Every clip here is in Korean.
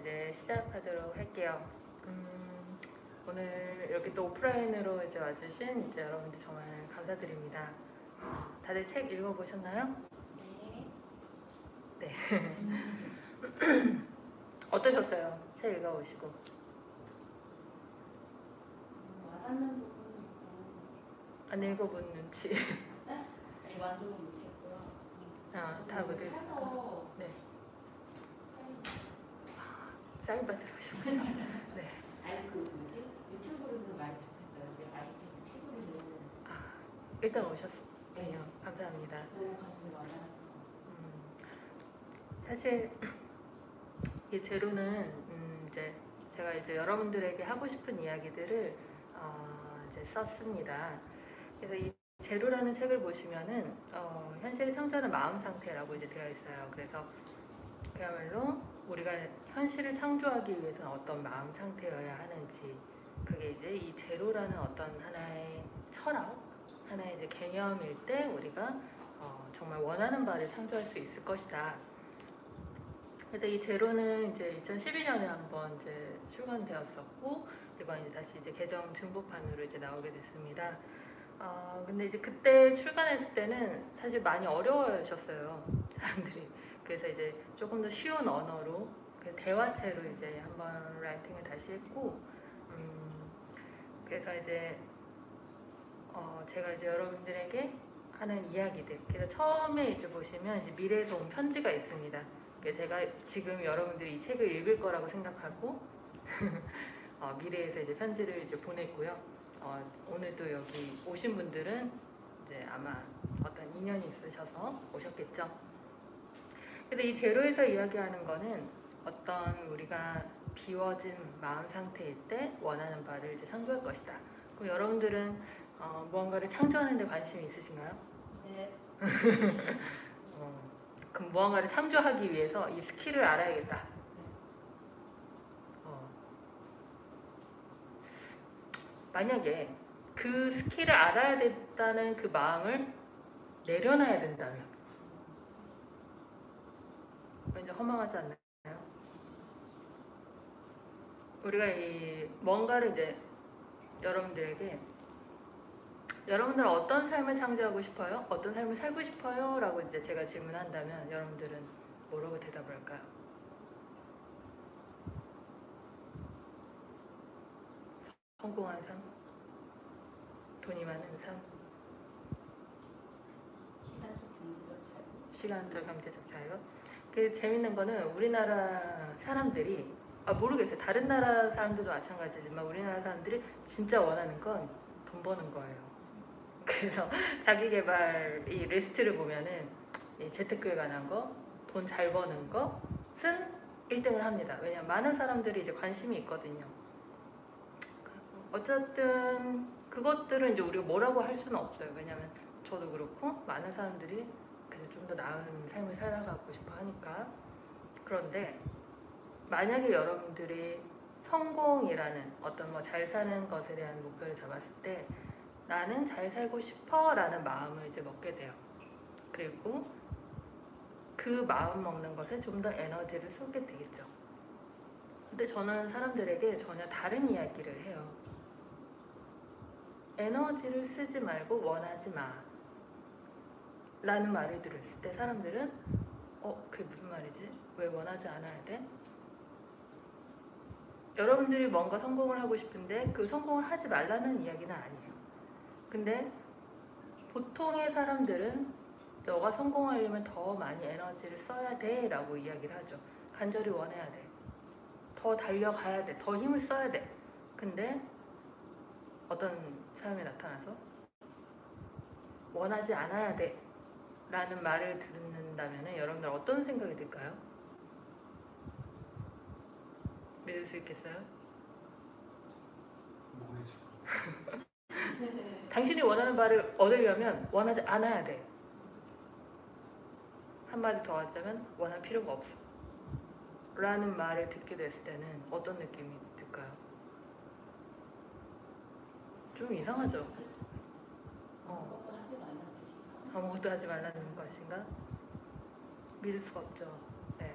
이제 시작하도록 할게요. 오늘 이렇게 또 오프라인으로 이제 와주신 이제 여러분들 정말 감사드립니다. 다들 책 읽어보셨나요? 네. 어떠셨어요? 책 읽어보시고. 와닿는 부분은 있고 안 읽어본 눈치. 아니 완독은 못했고요. 다 못 읽으셨어요? 사서 네. 사인 받으러 오셨군요. 네. 아니 그 뭐지? 유튜브로는 많이 좋겠어요. 근데 아직 책으로는 일단 오셨군요. 네. 감사합니다. 너무 가슴이 와닿았어요. 사실 이 제로는 이제 제가 이제 여러분들에게 하고 싶은 이야기들을 이제 썼습니다. 그래서 이 제로라는 책을 보시면은 현실을 창조하는 마음 상태라고 이제 되어 있어요. 그래서 그야말로 우리가 현실을 창조하기 위해서는 어떤 마음 상태여야 하는지, 그게 이제 이 제로라는 어떤 하나의 철학, 하나의 이제 개념일 때 우리가 정말 원하는 바를 창조할 수 있을 것이다. 그래서 이 제로는 이제 2012년에 한번 이제 출간되었었고, 이번 이제 다시 이제 개정 중복판으로 이제 나오게 됐습니다. 근데 이제 그때 출간했을 때는 사실 많이 어려워하셨어요, 사람들이. 그래서 이제 조금 더 쉬운 언어로 대화체로 이제 한번 라이팅을 다시 했고, 그래서 이제 제가 이제 여러분들에게 하는 이야기들. 그래서 처음에 이제 보시면 이제 미래에서 온 편지가 있습니다. 제가 지금 여러분들이 이 책을 읽을 거라고 생각하고 미래에서 이제 편지를 이제 보냈고요. 오늘도 여기 오신 분들은 이제 아마 어떤 인연이 있으셔서 오셨겠죠. 근데 이 제로에서 이야기하는 거는 어떤 우리가 비워진 마음 상태일 때 원하는 바를 이제 창조할 것이다. 그럼 여러분들은 무언가를 창조하는 데 관심이 있으신가요? 네. 그럼 무언가를 창조하기 위해서 이 스킬을 알아야겠다. 만약에 그 스킬을 알아야 된다는 그 마음을 내려놔야 된다면 왠지 허망하지 않나요? 우리가 이 뭔가를 이제 여러분들에게 여러분들은 어떤 삶을 창조하고 싶어요? 어떤 삶을 살고 싶어요? 라고 이제 제가 질문한다면 여러분들은 뭐라고 대답을 할까요? 성공한 삶? 돈이 많은 삶? 시간적 경제적 자유? 그 재밌는 거는 우리나라 사람들이 모르겠어요. 다른 나라 사람들도 마찬가지지만 우리나라 사람들이 진짜 원하는 건 돈 버는 거예요. 그래서 자기개발 이 리스트를 보면은 이 재테크에 관한 거, 돈 잘 버는 것은 1등을 합니다. 왜냐면 많은 사람들이 이제 관심이 있거든요. 어쨌든 그것들은 이제 우리가 뭐라고 할 수는 없어요. 왜냐면 저도 그렇고 많은 사람들이 그래서 좀 더 나은 삶을 살아가고 싶어 하니까. 그런데 만약에 여러분들이 성공이라는 어떤 뭐 잘 사는 것에 대한 목표를 잡았을 때 나는 잘 살고 싶어 라는 마음을 이제 먹게 돼요. 그리고 그 마음 먹는 것에 좀 더 에너지를 쏟게 되겠죠. 근데 저는 사람들에게 전혀 다른 이야기를 해요. 에너지를 쓰지 말고 원하지 마 라는 말을 들었을 때 사람들은 그게 무슨 말이지? 왜 원하지 않아야 돼? 여러분들이 뭔가 성공을 하고 싶은데 그 성공을 하지 말라는 이야기는 아니에요. 근데 보통의 사람들은 너가 성공하려면 더 많이 에너지를 써야 돼 라고 이야기를 하죠. 간절히 원해야 돼. 더 달려가야 돼. 더 힘을 써야 돼. 근데 어떤 사람이 나타나서 원하지 않아야 돼 라는 말을 듣는다면 여러분들 어떤 생각이 들까요? 믿을 수 있겠어요? 당신이 원하는 바를 얻으려면 원하지 않아야 돼. 한마디 더 하자면 원할 필요가 없어 라는 말을 듣게 됐을 때는 어떤 느낌이 들까요? 좀 이상하죠? 아무것도 하지 말라는 것인가? 믿을 수가 없죠. 네.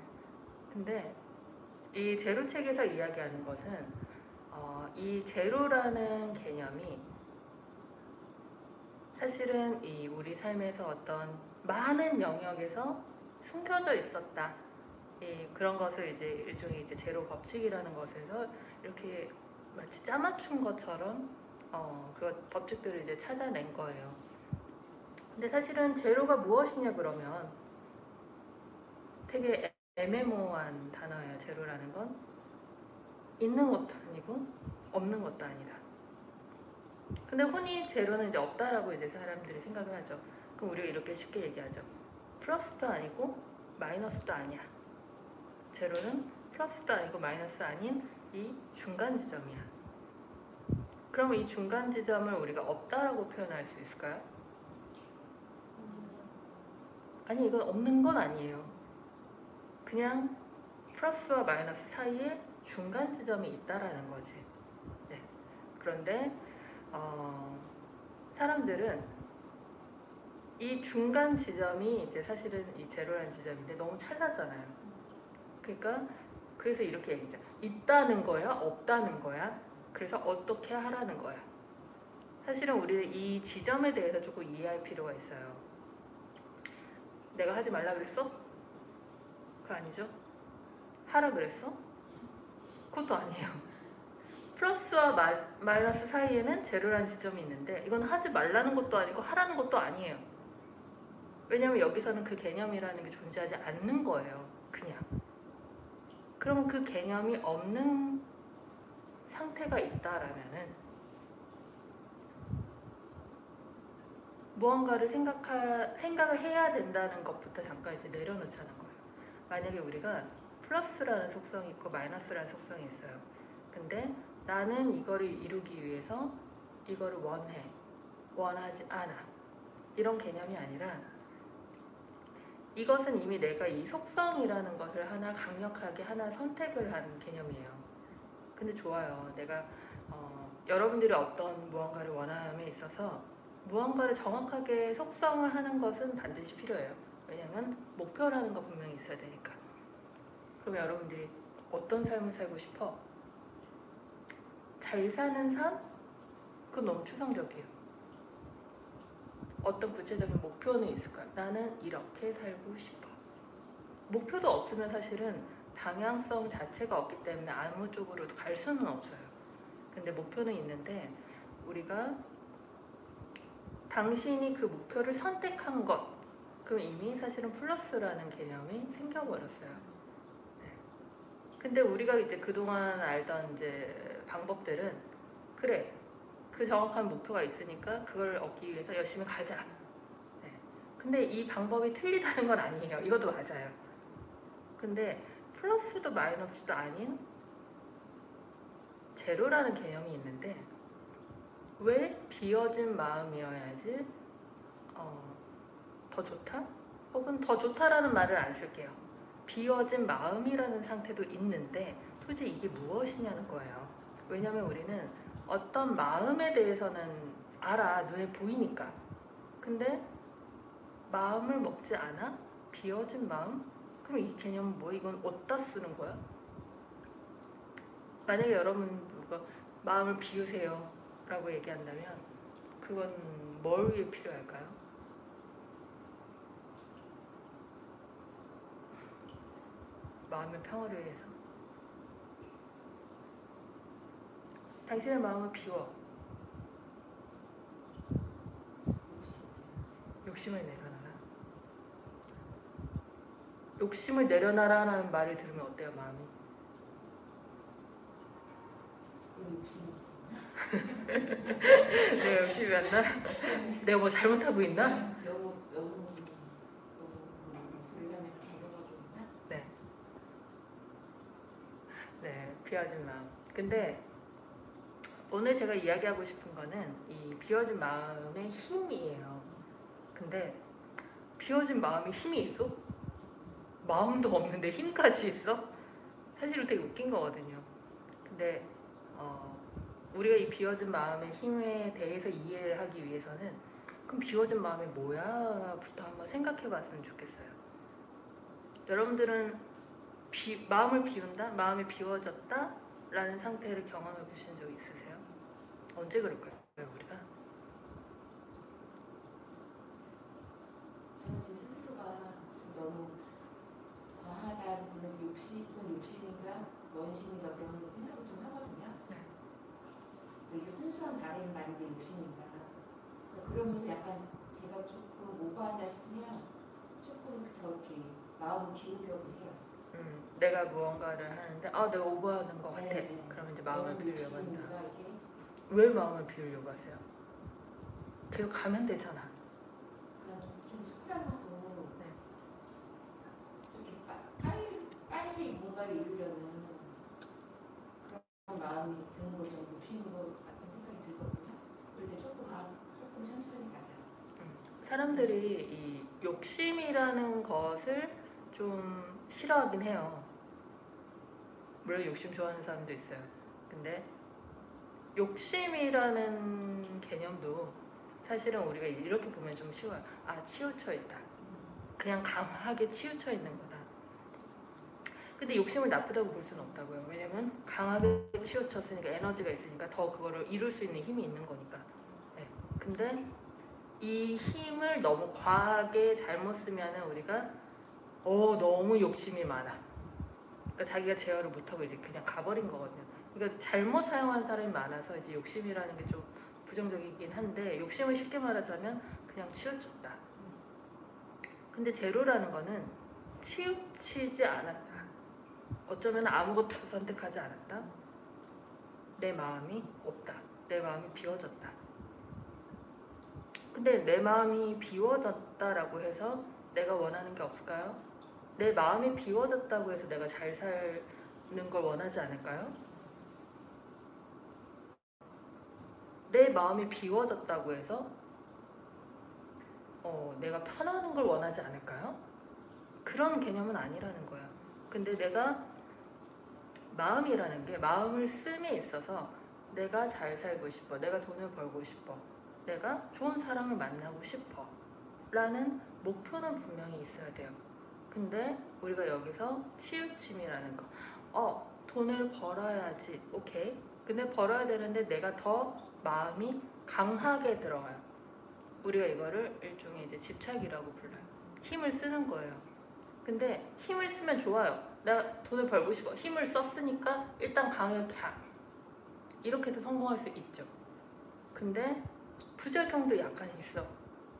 근데 이 제로 책에서 이야기하는 것은 이 제로라는 개념이 사실은 이 우리 삶에서 어떤 많은 영역에서 숨겨져 있었다. 그런 것을 이제 일종의 이제 제로 법칙이라는 것에서 이렇게 마치 짜맞춘 것처럼 그 법칙들을 이제 찾아낸 거예요. 근데 사실은 제로가 무엇이냐 그러면 되게 애매모호한 단어예요. 제로라는 건 있는 것도 아니고 없는 것도 아니다. 근데 흔히 제로는 이제 없다라고 이제 사람들이 생각을 하죠. 그럼 우리가 이렇게 쉽게 얘기하죠. 플러스도 아니고 마이너스도 아니야. 제로는 플러스도 아니고 마이너스 아닌 이 중간 지점이야. 그러면 이 중간 지점을 우리가 없다라고 표현할 수 있을까요? 아니, 이건 없는 건 아니에요. 그냥 플러스와 마이너스 사이에 중간 지점이 있다라는 거지. 네. 그런데 사람들은 이 중간 지점이 이제 사실은 이 제로라는 지점인데 너무 찰나잖아요. 그러니까 그래서 이렇게 얘기하죠. 있다는 거야? 없다는 거야? 그래서 어떻게 하라는 거야? 사실은 우리는 이 지점에 대해서 조금 이해할 필요가 있어요. 내가 하지 말라 그랬어? 그거 아니죠? 하라 그랬어? 그것도 아니에요. 플러스와 마이너스 사이에는 제로라는 지점이 있는데 이건 하지 말라는 것도 아니고 하라는 것도 아니에요. 왜냐하면 여기서는 그 개념이라는 게 존재하지 않는 거예요. 그냥. 그러면 그 개념이 없는 상태가 있다라면은 무언가를 생각을 해야 된다는 것부터 잠깐 이제 내려놓자는 거예요. 만약에 우리가 플러스라는 속성이 있고 마이너스라는 속성이 있어요. 근데 나는 이거를 이루기 위해서 이거를 원하지 않아. 이런 개념이 아니라 이것은 이미 내가 이 속성이라는 것을 하나 강력하게 하나 선택을 한 개념이에요. 근데 좋아요. 내가 여러분들이 어떤 무언가를 원함에 있어서 무언가를 정확하게 속성을 하는 것은 반드시 필요해요. 왜냐하면 목표라는 거 분명히 있어야 되니까. 그럼 여러분들이 어떤 삶을 살고 싶어? 잘 사는 삶? 그건 너무 추상적이에요. 어떤 구체적인 목표는 있을까요? 나는 이렇게 살고 싶어. 목표도 없으면 사실은 방향성 자체가 없기 때문에 아무 쪽으로도 갈 수는 없어요. 근데 목표는 있는데 우리가 당신이 그 목표를 선택한 것, 그럼 이미 사실은 플러스라는 개념이 생겨버렸어요. 네. 근데 우리가 이제 그동안 알던 이제 방법들은 그래, 그 정확한 목표가 있으니까 그걸 얻기 위해서 열심히 가자. 네. 근데 이 방법이 틀리다는 건 아니에요. 이것도 맞아요. 근데 플러스도 마이너스도 아닌 제로라는 개념이 있는데 왜 비어진 마음이어야지 더 좋다? 혹은 더 좋다라는 말을 안 쓸게요. 비어진 마음이라는 상태도 있는데 도대체 이게 무엇이냐는 거예요. 왜냐하면 우리는 어떤 마음에 대해서는 알아. 눈에 보이니까. 근데 마음을 먹지 않아? 비어진 마음? 그럼 이 개념은 뭐? 이건 어디다 쓰는 거야? 만약에 여러분 마음을 비우세요 라고 얘기한다면 그건 뭘 위해 필요할까요? 마음의 평화를 위해서. 당신의 마음을 비워. 욕심을 내려놔라. 욕심을 내려놔라라는 말을 들으면 어때요, 마음이? 내가 욕심이 많나? 내가 뭐 잘못하고 있나? 네, 비워진 마음. 근데 오늘 제가 이야기하고 싶은 거는 이 비워진 마음의 힘이에요. 근데 비워진 마음이 힘이 있어? 마음도 없는데 힘까지 있어? 사실은 되게 웃긴 거거든요. 근데 우리가 이 비워진 마음의 힘에 대해서 이해하기 위해서는 그럼 비워진 마음이 뭐야? 부터 한번 생각해 봤으면 좋겠어요. 여러분들은 마음을 비운다? 마음이 비워졌다? 라는 상태를 경험해 보신 적 있으세요? 언제 그럴까요, 우리가? 저는 제 스스로가 좀 너무 과하다는 그런 욕심인가 원심인가 그런 생각을 좀 하거든요. 네. 이게 순수한 바램이 아닌데 욕심인가. 그러니까 그러면서 약간 제가 조금 오버한다 싶으면 조금 더 이렇게 마음을 비우려고 해요. 내가 무언가를 하는데 내가 오버하는 것 같아. 네. 그러면 이제 마음을 비우려고 한다. 욕심인가 이게. 왜 마음을 비우려고 하세요? 계속 가면 되잖아. 그냥 좀 속상하고 네. 이렇게 빨리 뭔가를 이루려는 그런 마음이 드는 거 좀 욕심인 것 같은 생각이 들거든요. 그럴 때 조금 천천히 가자. 사람들이 이 욕심이라는 것을 좀 싫어하긴 해요. 물론 욕심 좋아하는 사람도 있어요. 근데 욕심이라는 개념도 사실은 우리가 이렇게 보면 좀 쉬워요. 치우쳐 있다. 그냥 강하게 치우쳐 있는 거다. 근데 욕심을 나쁘다고 볼 수는 없다고요. 왜냐면 강하게 치우쳤으니까 에너지가 있으니까 더 그거를 이룰 수 있는 힘이 있는 거니까. 네. 근데 이 힘을 너무 과하게 잘못 쓰면은 우리가 너무 욕심이 많아. 그러니까 자기가 제어를 못하고 이제 그냥 가버린 거거든요. 그러니까 잘못 사용한 사람이 많아서 이제 욕심이라는 게 좀 부정적이긴 한데, 욕심을 쉽게 말하자면 그냥 치우쳤다. 근데 제로라는 거는 치우치지 않았다. 어쩌면 아무것도 선택하지 않았다. 내 마음이 없다. 내 마음이 비워졌다. 근데 내 마음이 비워졌다라고 해서 내가 원하는 게 없을까요? 내 마음이 비워졌다고 해서 내가 잘 사는 걸 원하지 않을까요? 내 마음이 비워졌다고 해서 내가 편안한 걸 원하지 않을까요? 그런 개념은 아니라는 거예요. 근데 내가 마음이라는 게 마음을 씀에 있어서 내가 잘 살고 싶어, 내가 돈을 벌고 싶어, 내가 좋은 사람을 만나고 싶어 라는 목표는 분명히 있어야 돼요. 근데 우리가 여기서 치우침이라는 거, 돈을 벌어야지, 오케이. 근데 벌어야 되는데 내가 더 마음이 강하게 들어가요. 우리가 이거를 일종의 이제 집착이라고 불러요. 힘을 쓰는 거예요. 근데 힘을 쓰면 좋아요. 내가 돈을 벌고 싶어. 힘을 썼으니까 일단 강하게 이렇게 해서 성공할 수 있죠. 근데 부작용도 약간 있어.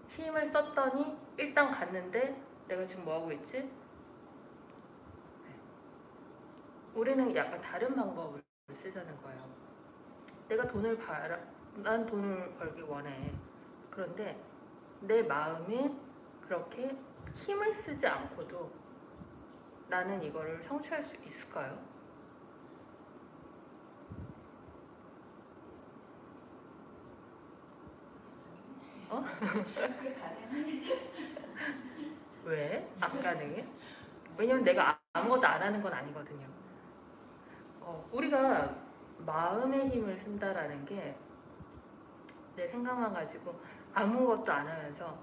힘을 썼더니 일단 갔는데 내가 지금 뭐하고 있지? 네. 우리는 약간 다른 방법을 쓰자는 거예요. 난 돈을 벌기 원해. 그런데 내 마음이 그렇게 힘을 쓰지 않고도 나는 이거를 성취할 수 있을까요? 그게 가능해? 왜? 안 가능해? 왜냐면 내가 아무것도 안 하는 건 아니거든요. 우리가 마음의 힘을 쓴다라는 게 내 생각만 가지고 아무것도 안 하면서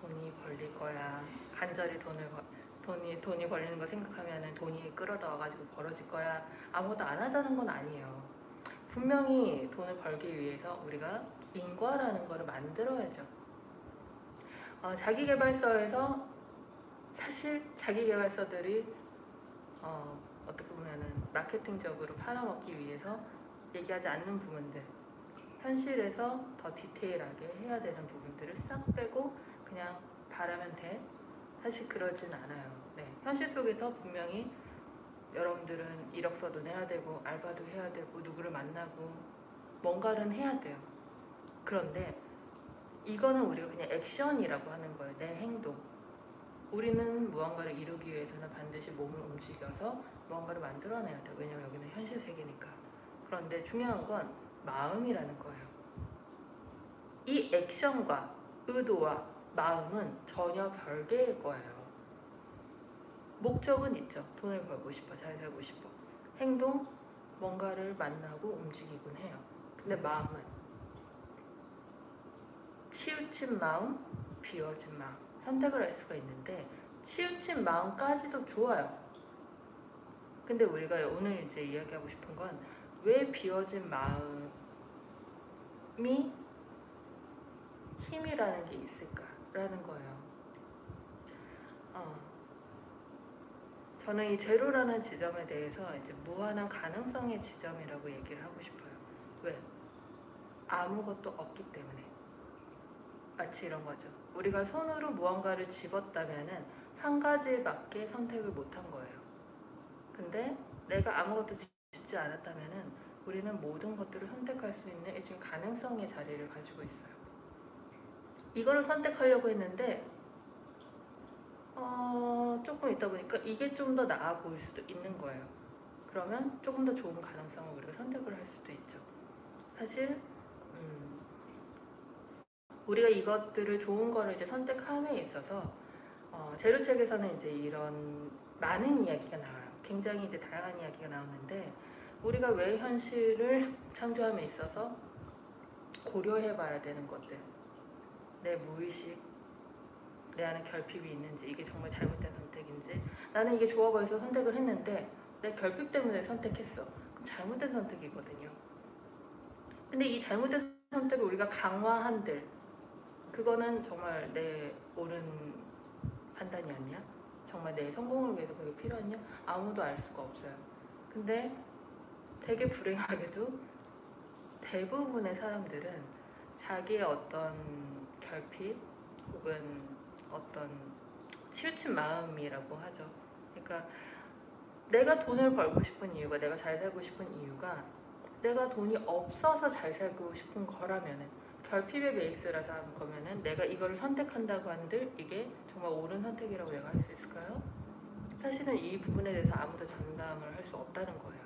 돈이 벌릴 거야. 간절히 돈이 벌리는 거 생각하면 돈이 끌어다와가지고 벌어질 거야. 아무것도 안 하자는 건 아니에요. 분명히 돈을 벌기 위해서 우리가 인과라는 거를 만들어야죠. 자기계발서에서 사실 자기계발서들이 어떻게 보면은 마케팅적으로 팔아먹기 위해서 얘기하지 않는 부분들, 현실에서 더 디테일하게 해야 되는 부분들을 싹 빼고 그냥 바라면 돼. 사실 그러진 않아요. 네, 현실 속에서 분명히 여러분들은 이력서도 내야 되고 알바도 해야 되고 누구를 만나고 뭔가는 해야 돼요. 그런데 이거는 우리가 그냥 액션이라고 하는 거예요. 내 행동. 우리는 무언가를 이루기 위해서는 반드시 몸을 움직여서 무언가를 만들어내야 돼요. 왜냐면 여기는 현실 세계니까. 그런데 중요한 건 마음이라는 거예요. 이 액션과 의도와 마음은 전혀 별개일 거예요. 목적은 있죠. 돈을 벌고 싶어, 잘 살고 싶어. 행동, 뭔가를 만나고 움직이곤 해요. 근데 마음은 치우친 마음, 비워진 마음 선택을 할 수가 있는데 치우친 마음까지도 좋아요. 근데 우리가 오늘 이제 이야기하고 싶은 건 왜 비워진 마음이 힘이라는 게 있을까라는 거예요. 저는 이 제로라는 지점에 대해서 이제 무한한 가능성의 지점이라고 얘기를 하고 싶어요. 왜? 아무것도 없기 때문에. 마치 이런 거죠. 우리가 손으로 무언가를 집었다면은 한 가지밖에 선택을 못한 거예요. 근데 내가 아무것도 짓지 않았다면은 우리는 모든 것들을 선택할 수 있는 일종의 가능성의 자리를 가지고 있어요. 이거를 선택하려고 했는데 조금 있다 보니까 이게 좀 더 나아 보일 수도 있는 거예요. 그러면 조금 더 좋은 가능성을 우리가 선택을 할 수도 있죠. 사실 우리가 이것들을 좋은 거를 이제 선택함에 있어서 제로책에서는 이제 이런 많은 이야기가 나와요. 굉장히 이제 다양한 이야기가 나오는데 우리가 왜 현실을 창조함에 있어서 고려해봐야 되는 것들, 내 무의식, 내 안에 결핍이 있는지, 이게 정말 잘못된 선택인지, 나는 이게 좋아 보여서 선택을 했는데 내 결핍 때문에 선택했어. 그럼 잘못된 선택이거든요. 근데 이 잘못된 선택을 우리가 강화한들, 그거는 정말 내 옳은 판단이었냐? 정말 내 성공을 위해서 그게 필요했냐? 아무도 알 수가 없어요. 근데 되게 불행하게도 대부분의 사람들은 자기의 어떤 결핍 혹은 어떤 치우친 마음이라고 하죠. 그러니까 내가 돈을 벌고 싶은 이유가, 내가 잘 살고 싶은 이유가 내가 돈이 없어서 잘 살고 싶은 거라면은, 결핍의 베이스라서 하는 거면은 내가 이거를 선택한다고 한들 이게 정말 옳은 선택이라고 내가 할 수 있을까요? 사실은 이 부분에 대해서 아무도 장담을 할 수 없다는 거예요.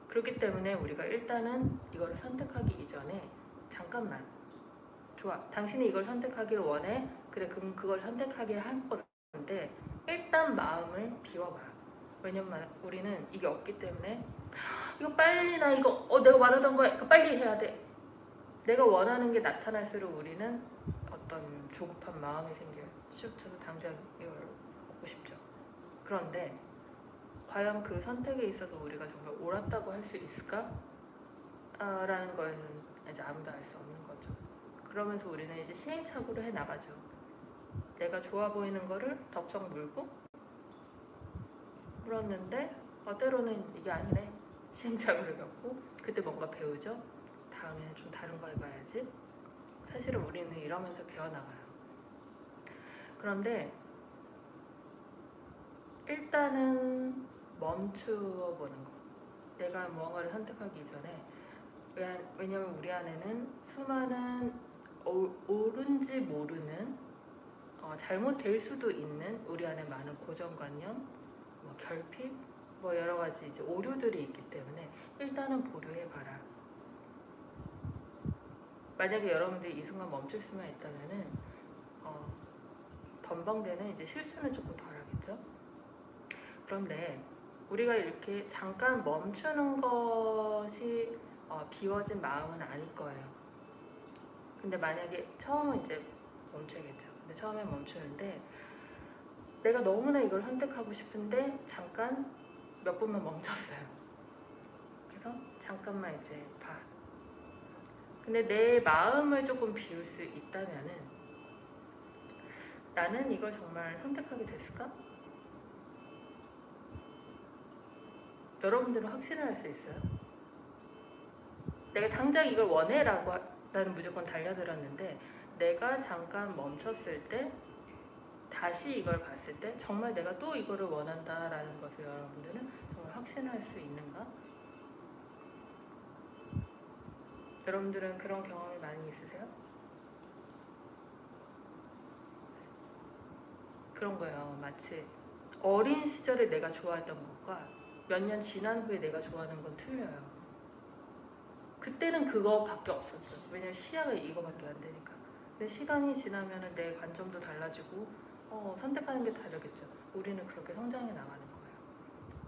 그렇기 때문에 우리가 일단은 이거를 선택하기 이전에 잠깐만, 좋아, 당신이 이걸 선택하기를 원해? 그래, 그럼 그걸 선택하게 할 건데 일단 마음을 비워봐. 왜냐면 우리는 이게 없기 때문에 이거 빨리, 나 이거 내가 말하던 거 이거 빨리 해야 돼. 내가 원하는 게 나타날수록 우리는 어떤 조급한 마음이 생겨요. 슈트도 당장 이걸 갖고 싶죠. 그런데 과연 그 선택에 있어서 우리가 정말 옳았다고 할 수 있을까? 라는 거에는 이제 아무도 알 수 없는 거죠. 그러면서 우리는 이제 시행착오를 해 나가죠. 내가 좋아 보이는 거를 덥석 물었는데 때로는 이게 아니래. 시행착오를 겪고 그때 뭔가 배우죠. 다음에는 좀 다른 거 해봐야지. 사실은 우리는 이러면서 배워나가요. 그런데 일단은 멈추어 보는 거. 내가 무언가를 선택하기 이전에, 왜냐면 우리 안에는 수많은 옳은지 모르는, 잘못될 수도 있는 우리 안에 많은 고정관념, 결핍, 여러 가지 이제 오류들이 있기 때문에 일단은 보류해봐라. 만약에 여러분들이 이 순간 멈출 수만 있다면은 덤벙대는 이제 실수는 조금 덜하겠죠. 그런데 우리가 이렇게 잠깐 멈추는 것이 비워진 마음은 아닐 거예요. 근데 만약에 처음은 이제 멈춰야겠죠. 근데 처음에 멈추는데 내가 너무나 이걸 선택하고 싶은데 잠깐 몇 분만 멈췄어요. 그래서 잠깐만 이제 봐. 근데 내 마음을 조금 비울 수 있다면은 나는 이걸 정말 선택하게 됐을까? 여러분들은 확신을 할 수 있어요? 내가 당장 이걸 원해라고 나는 무조건 달려들었는데 내가 잠깐 멈췄을 때 다시 이걸 봤을 때 정말 내가 또 이거를 원한다라는 것을 여러분들은 정말 확신할 수 있는가? 여러분들은 그런 경험이 많이 있으세요? 그런 거예요. 마치 어린 시절에 내가 좋아했던 것과 몇 년 지난 후에 내가 좋아하는 건 틀려요. 그때는 그거밖에 없었죠. 왜냐면 시야가 이거밖에 안 되니까. 근데 시간이 지나면 내 관점도 달라지고 선택하는 게 다르겠죠. 우리는 그렇게 성장해 나가는 거예요.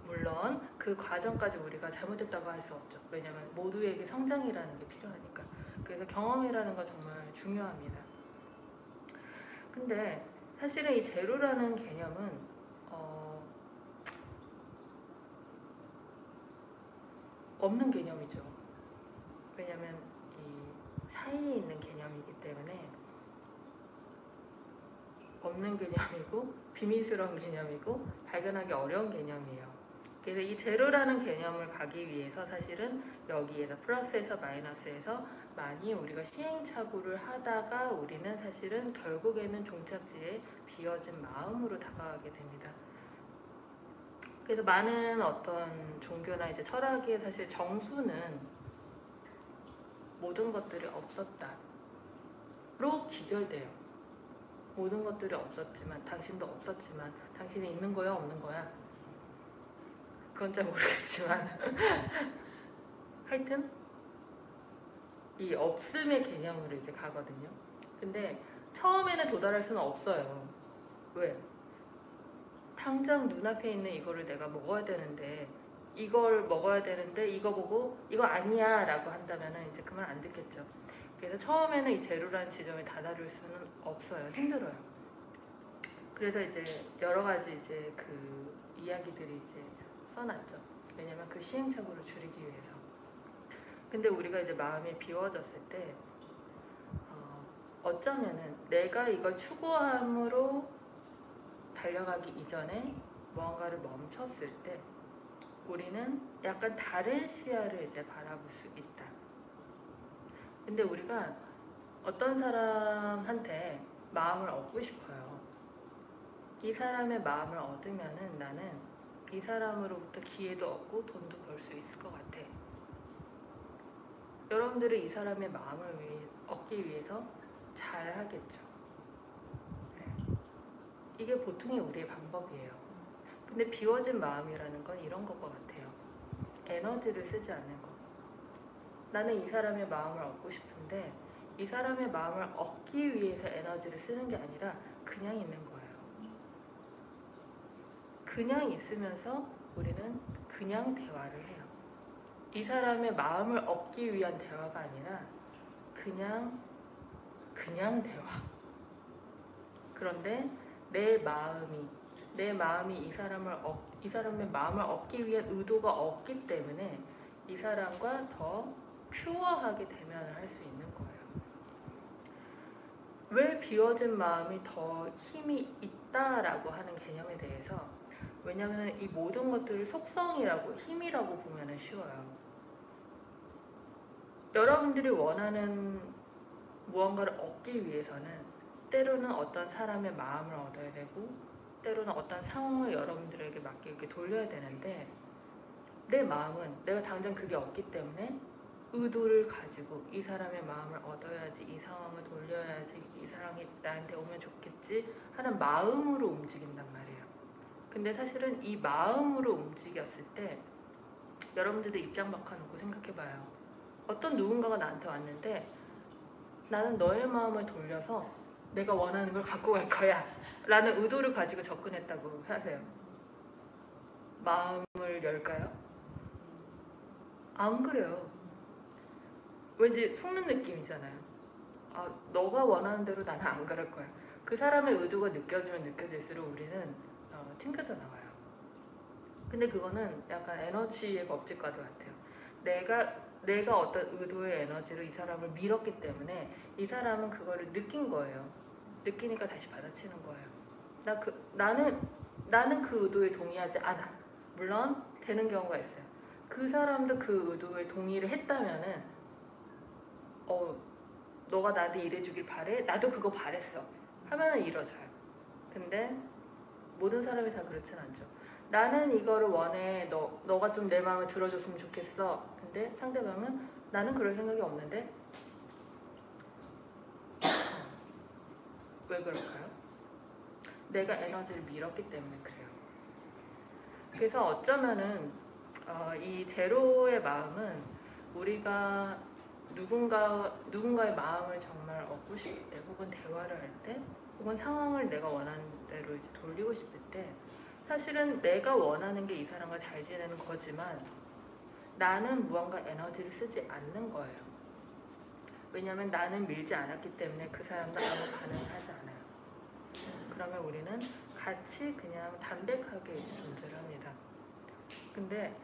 물론 그 과정까지 우리가 잘못했다고 할 수 없죠. 왜냐면 모두에게 성장이라는 게 필요하니까. 그래서 경험이라는 거 정말 중요합니다. 근데 사실은 이 제로라는 개념은 없는 개념이죠. 왜냐하면 이 사이에 있는 개념이기 때문에 없는 개념이고 비밀스러운 개념이고 발견하기 어려운 개념이에요. 그래서 이 제로라는 개념을 가기 위해서 사실은 여기에서 플러스에서 마이너스에서 많이 우리가 시행착오를 하다가 우리는 사실은 결국에는 종착지에 비어진 마음으로 다가가게 됩니다. 그래서 많은 어떤 종교나 이제 철학의 사실 정수는 모든 것들이 없었다로 기결돼요. 모든 것들이 없었지만 당신도 없었지만 당신이 있는 거야 없는 거야 그건 잘 모르겠지만 하여튼 이 없음의 개념으로 이제 가거든요. 근데 처음에는 도달할 수는 없어요. 왜? 당장 눈앞에 있는 이거를 내가 먹어야 되는데 이걸 먹어야 되는데 이거 보고 이거 아니야 라고 한다면 이제 그 말 안 듣겠죠. 그래서 처음에는 이 제로라는 지점에 다다를 수는 없어요. 힘들어요. 그래서 이제 여러 가지 이제 그 이야기들이 이제 써놨죠. 왜냐면 그 시행착오를 줄이기 위해서. 근데 우리가 이제 마음이 비워졌을 때 어쩌면은 내가 이걸 추구함으로 달려가기 이전에 무언가를 멈췄을 때 우리는 약간 다른 시야를 이제 바라볼 수 있다. 근데 우리가 어떤 사람한테 마음을 얻고 싶어요. 이 사람의 마음을 얻으면은 나는 이 사람으로부터 기회도 얻고 돈도 벌 수 있을 것 같아. 여러분들은 이 사람의 마음을 얻기 위해서 잘 하겠죠. 네. 이게 보통의 우리의 방법이에요. 근데 비워진 마음이라는 건 이런 것 같아요. 에너지를 쓰지 않는 것. 나는 이 사람의 마음을 얻고 싶은데 이 사람의 마음을 얻기 위해서 에너지를 쓰는 게 아니라 그냥 있는 거예요. 그냥 있으면서 우리는 그냥 대화를 해요. 이 사람의 마음을 얻기 위한 대화가 아니라 그냥 대화. 그런데 내 마음이 이 사람의 마음을 얻기 위한 의도가 없기 때문에 이 사람과 더 퓨어하게 대면을 할 수 있는 거예요. 왜 비워진 마음이 더 힘이 있다라고 하는 개념에 대해서 왜냐하면 이 모든 것들을 속성이라고 힘이라고 보면 쉬워요. 여러분들이 원하는 무언가를 얻기 위해서는 때로는 어떤 사람의 마음을 얻어야 되고 때로는 어떤 상황을 여러분들에게 맞게 이렇게 돌려야 되는데 내 마음은 내가 당장 그게 없기 때문에 의도를 가지고 이 사람의 마음을 얻어야지, 이 상황을 돌려야지, 이 사람이 나한테 오면 좋겠지 하는 마음으로 움직인단 말이에요. 근데 사실은 이 마음으로 움직였을 때 여러분들도 입장 바꿔놓고 생각해봐요. 어떤 누군가가 나한테 왔는데 나는 너의 마음을 돌려서 내가 원하는 걸 갖고 갈 거야 라는 의도를 가지고 접근했다고 하세요. 마음을 열까요? 안 그래요. 왠지 속는 느낌이잖아요. 너가 원하는 대로 나는 안 그럴 거야. 그 사람의 의도가 느껴지면 느껴질수록 우리는 튕겨져 나와요. 근데 그거는 약간 에너지의 법칙과도 같아요. 내가 어떤 의도의 에너지로 이 사람을 밀었기 때문에 이 사람은 그거를 느낀 거예요. 느끼니까 다시 받아치는 거예요. 나는 그 의도에 동의하지 않아. 물론 되는 경우가 있어요. 그 사람도 그 의도에 동의를 했다면은 너가 나한테 이래주길 바래? 나도 그거 바랬어. 하면은 이뤄져요. 근데 모든 사람이 다 그렇진 않죠. 나는 이거를 원해. 너가 좀 내 마음을 들어줬으면 좋겠어. 근데 상대방은 나는 그럴 생각이 없는데 왜 그럴까요? 내가 에너지를 밀었기 때문에 그래요. 그래서 어쩌면은 이 제로의 마음은 우리가 누군가의 마음을 정말 얻고 싶을 때 혹은 대화를 할 때 혹은 상황을 내가 원하는 대로 이제 돌리고 싶을 때 사실은 내가 원하는 게 이 사람과 잘 지내는 거지만 나는 무언가 에너지를 쓰지 않는 거예요. 왜냐하면 나는 밀지 않았기 때문에 그 사람도 아무 반응을 하지 않아요. 그러면 우리는 같이 그냥 담백하게 존재를 합니다. 근데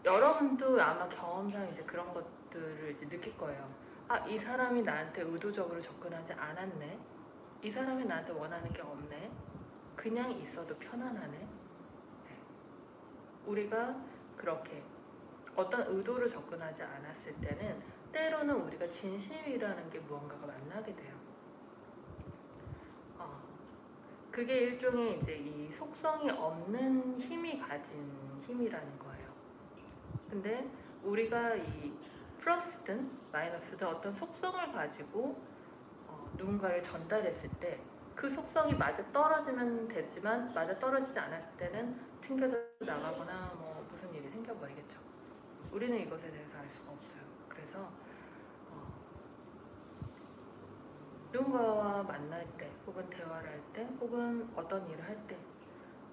여러분도 아마 경험상 이제 그런 것들을 이제 느낄 거예요. 아, 이 사람이 나한테 의도적으로 접근하지 않았네. 이 사람이 나한테 원하는 게 없네. 그냥 있어도 편안하네. 우리가 그렇게 어떤 의도로 접근하지 않았을 때는 때로는 우리가 진심이라는 게 무언가가 만나게 돼요. 그게 일종의 이제 이 속성이 없는 힘이 가진 힘이라는 거예요. 근데 우리가 이 플러스든 마이너스든 어떤 속성을 가지고 누군가를 전달했을 때 그 속성이 맞아 떨어지면 되지만 맞아 떨어지지 않았을 때는 튕겨서 나가거나 뭐 무슨 일이 생겨버리겠죠. 우리는 이것에 대해서 알 수가 없어요. 그래서 누군가와 만날 때 혹은 대화를 할 때 혹은 어떤 일을 할 때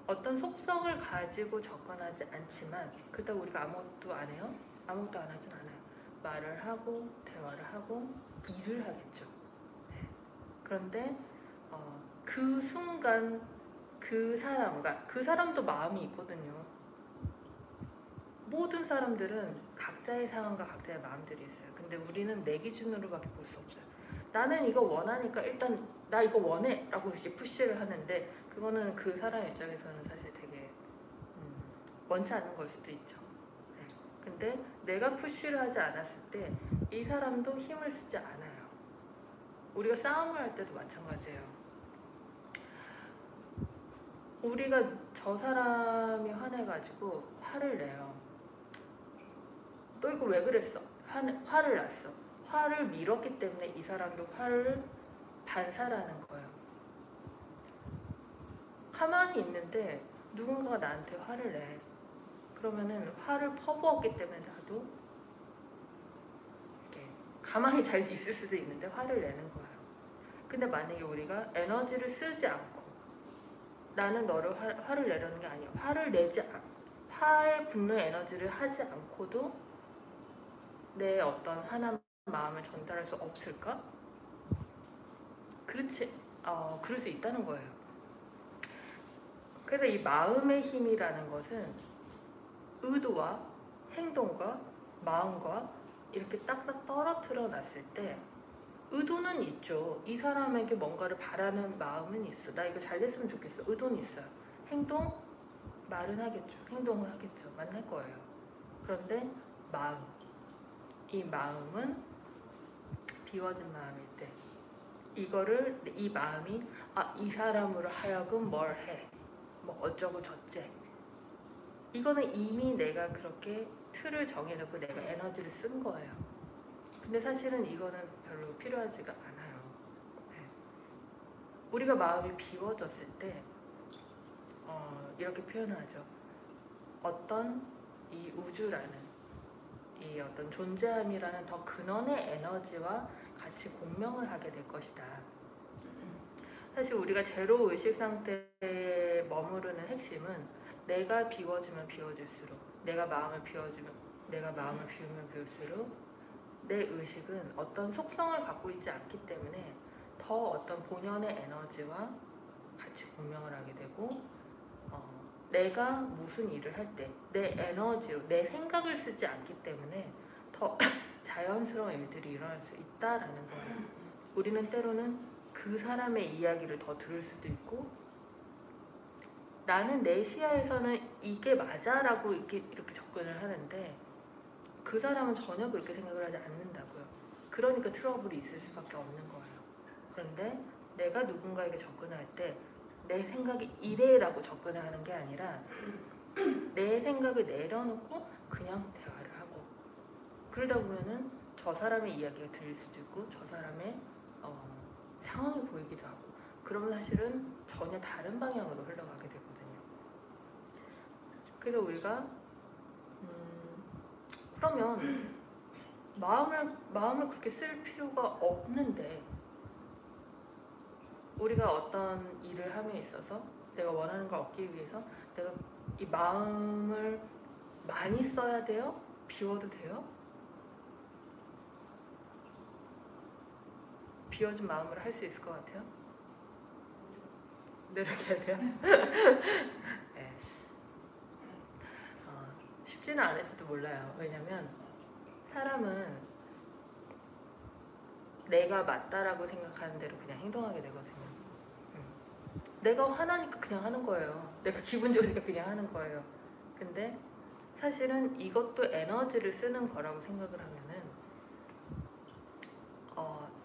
어떤 속성을 가지고 접근하지 않지만 그렇다고 우리가 아무것도 안 해요? 아무것도 안 하진 않아요. 말을 하고 대화를 하고 일을 하겠죠. 그런데 그 순간 그 사람도 마음이 있거든요. 모든 사람들은 각자의 상황과 각자의 마음들이 있어요. 근데 우리는 내 기준으로밖에 볼 수 없어요. 나는 이거 원하니까 일단 나 이거 원해 라고 이렇게 푸시를 하는데 그거는 그 사람 입장에서는 사실 되게 원치 않는 걸 수도 있죠. 근데 내가 푸시를 하지 않았을 때 이 사람도 힘을 쓰지 않아요. 우리가 싸움을 할 때도 마찬가지예요. 우리가 저 사람이 화내가지고 화를 내요. 너 이거 왜 그랬어? 화를 났어. 화를 밀었기 때문에 이 사람도 화를 반사라는 거예요. 가만히 있는데 누군가가 나한테 화를 내. 그러면은 화를 퍼부었기 때문에 나도 이렇게 가만히 잘 있을 수도 있는데 화를 내는 거예요. 근데 만약에 우리가 에너지를 쓰지 않고 나는 너를 화를 내려는 게 아니야. 화의 분노 에너지를 하지 않고도 내 어떤 화난 마음을 전달할 수 없을까? 그렇지. 그럴 수 있다는 거예요. 그래서 이 마음의 힘이라는 것은 의도와 행동과 마음과 이렇게 딱딱 떨어뜨려 놨을 때 의도는 있죠. 이 사람에게 뭔가를 바라는 마음은 있어. 나 이거 잘 됐으면 좋겠어. 의도는 있어요. 행동? 말은 하겠죠. 행동을 하겠죠. 만날 거예요. 그런데 이 마음은 비워진 마음일 때 이 마음이 이 사람으로 하여금 뭘 해. 뭐 어쩌고 저쩌. 이거는 이미 내가 그렇게 틀을 정해놓고 내가 에너지를 쓴 거예요. 근데 사실은 이거는 별로 필요하지가 않아요. 우리가 마음이 비워졌을 때 이렇게 표현하죠. 어떤 이 우주라는 이 어떤 존재함이라는 더 근원의 에너지와 같이 공명을 하게 될 것이다. 사실 우리가 제로 의식 상태에 머무르는 핵심은 내가 비워지면 비워질수록 내가 마음을 비우면 비울수록 내 의식은 어떤 속성을 갖고 있지 않기 때문에 더 어떤 본연의 에너지와 같이 공명을 하게 되고 내가 무슨 일을 할 때 내 에너지로 내 생각을 쓰지 않기 때문에 더 자연스러운 일들이 일어날 수 있다라는 거예요. 우리는 때로는 그 사람의 이야기를 더 들을 수도 있고 나는 내 시야에서는 이게 맞아라고 이렇게 접근을 하는데 그 사람은 전혀 그렇게 생각을 하지 않는다고요. 그러니까 트러블이 있을 수밖에 없는 거예요. 그런데 내가 누군가에게 접근할 때 내 생각이 이래라고 접근을 하는 게 아니라 내 생각을 내려놓고 그냥 대화를 하고 그러다 보면은 저 사람의 이야기가 들릴 수도 있고 저 사람의 상황이 보이기도 하고 그러면 사실은 전혀 다른 방향으로 흘러가게 되거든요. 그래서 우리가 그러면 마음을 그렇게 쓸 필요가 없는데 우리가 어떤 일을 함에 있어서 내가 원하는 걸 얻기 위해서 내가 이 마음을 많이 써야 돼요? 비워도 돼요? 비워진 마음으로 할 수 있을 것 같아요? 노력해야 돼요? 네. 쉽지는 않을지도 몰라요. 왜냐면 사람은 내가 맞다라고 생각하는 대로 그냥 행동하게 되거든요. 내가 화나니까 그냥 하는 거예요. 내가 기분 좋으니까 그냥 하는 거예요. 근데 사실은 이것도 에너지를 쓰는 거라고 생각을 하면은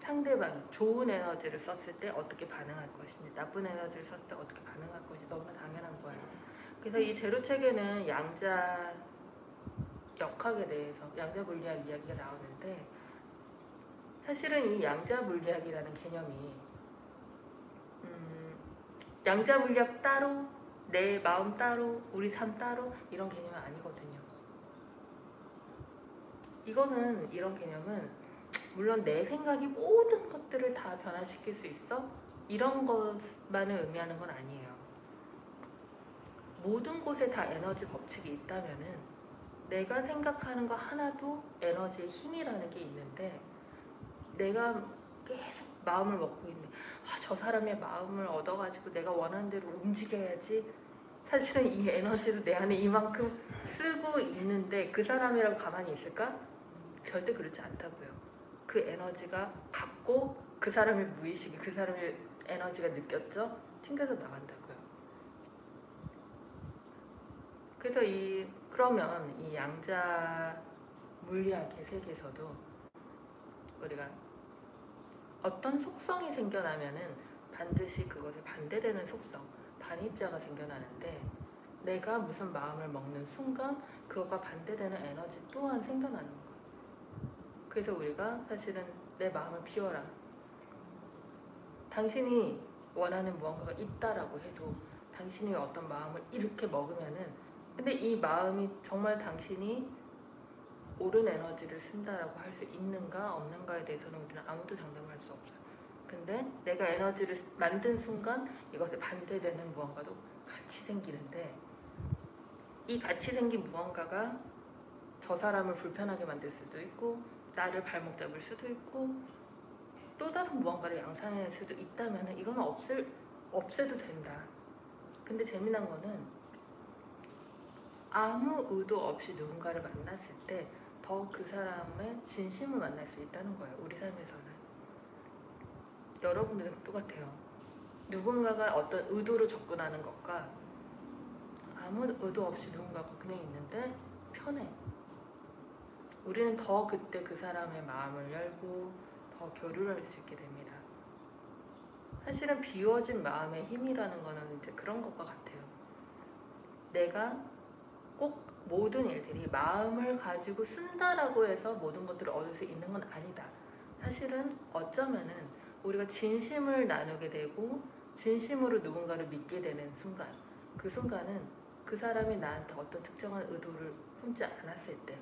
상대방이 좋은 에너지를 썼을 때 어떻게 반응할 것인지, 나쁜 에너지를 썼을 때 어떻게 반응할 것이 너무나 당연한 거예요. 그래서 이 제로 책에는 양자 역학에 대해서 양자 물리학 이야기가 나오는데, 사실은 이 양자 물리학이라는 개념이 양자 물리학 따로, 내 마음 따로, 우리 삶 따로 이런 개념은 아니거든요. 이런 개념은 물론 내 생각이 모든 것들을 다 변화시킬 수 있어? 이런 것만을 의미하는 건 아니에요. 모든 곳에 다 에너지 법칙이 있다면은 내가 생각하는 거 하나도 에너지의 힘이라는 게 있는데, 내가 계속 마음을 먹고 있는 저 사람의 마음을 얻어가지고 내가 원하는 대로 움직여야지, 사실은 이 에너지도 내 안에 이만큼 쓰고 있는데 그 사람이라고 가만히 있을까? 절대 그렇지 않다고요. 그 에너지가 갖고 그 사람의 무의식이 그 사람의 에너지가 느꼈죠? 튕겨서 나간다고요. 그래서 그러면 이 양자 물리학의 세계에서도 우리가 어떤 속성이 생겨나면은 반드시 그것에 반대되는 속성, 반입자가 생겨나는데, 내가 무슨 마음을 먹는 순간 그것과 반대되는 에너지 또한 생겨나는 거예요. 그래서 우리가 사실은 내 마음을 비워라. 당신이 원하는 무언가가 있다라고 해도 당신이 어떤 마음을 이렇게 먹으면은, 근데 이 마음이 정말 당신이 옳은 에너지를 쓴다라고 할 수 있는가 없는가에 대해서는 우리는 아무도 장담할 수 없어요. 근데 내가 에너지를 만든 순간 이것에 반대되는 무언가도 같이 생기는데, 이 같이 생긴 무언가가 저 사람을 불편하게 만들 수도 있고 나를 발목 잡을 수도 있고 또 다른 무언가를 양산할 수도 있다면 이건 없애도 된다. 근데 재미난 거는 아무 의도 없이 누군가를 만났을 때 더 그 사람의 진심을 만날 수 있다는 거예요. 우리 삶에서는. 여러분들은 똑같아요. 누군가가 어떤 의도로 접근하는 것과 아무 의도 없이 누군가가 그냥 있는데 편해. 우리는 더 그때 그 사람의 마음을 열고 더 교류를 할 수 있게 됩니다. 사실은 비워진 마음의 힘이라는 거는 이제 그런 것과 같아요. 내가 꼭 모든 일들이 마음을 가지고 쓴다라고 해서 모든 것들을 얻을 수 있는 건 아니다. 사실은 어쩌면은 우리가 진심을 나누게 되고 진심으로 누군가를 믿게 되는 순간, 그 순간은 그 사람이 나한테 어떤 특정한 의도를 품지 않았을 때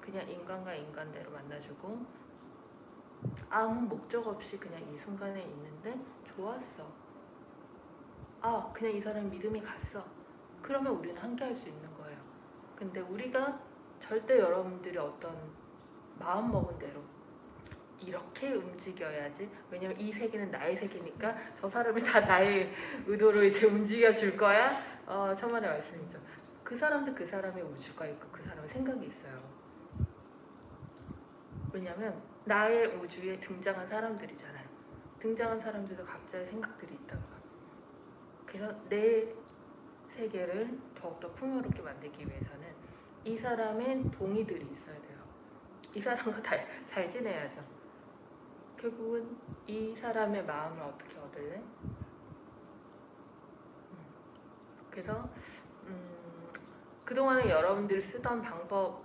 그냥 인간과 인간대로 만나주고 아무 목적 없이 그냥 이 순간에 있는데 좋았어. 그냥 이 사람 믿음이 갔어. 그러면 우리는 함께 할 수 있는 거예요. 근데 우리가 절대 여러분들이 어떤 마음 먹은 대로 이렇게 움직여야지, 왜냐면 이 세계는 나의 세계니까 저 사람이 다 나의 의도로 이제 움직여 줄 거야. 천만의 말씀이죠. 그 사람도 그 사람의 우주가 있고 그 사람의 생각이 있어요. 왜냐면 나의 우주에 등장한 사람들이잖아요. 등장한 사람들도 각자의 생각들이 있다고. 그래서 내 세계를 더욱더 풍요롭게 만들기 위해서는 이 사람의 동의들이 있어야 돼요. 이 사람과 잘 지내야죠. 결국은 이 사람의 마음을 어떻게 얻을래? 그래서 그동안에 여러분들이 쓰던 방법,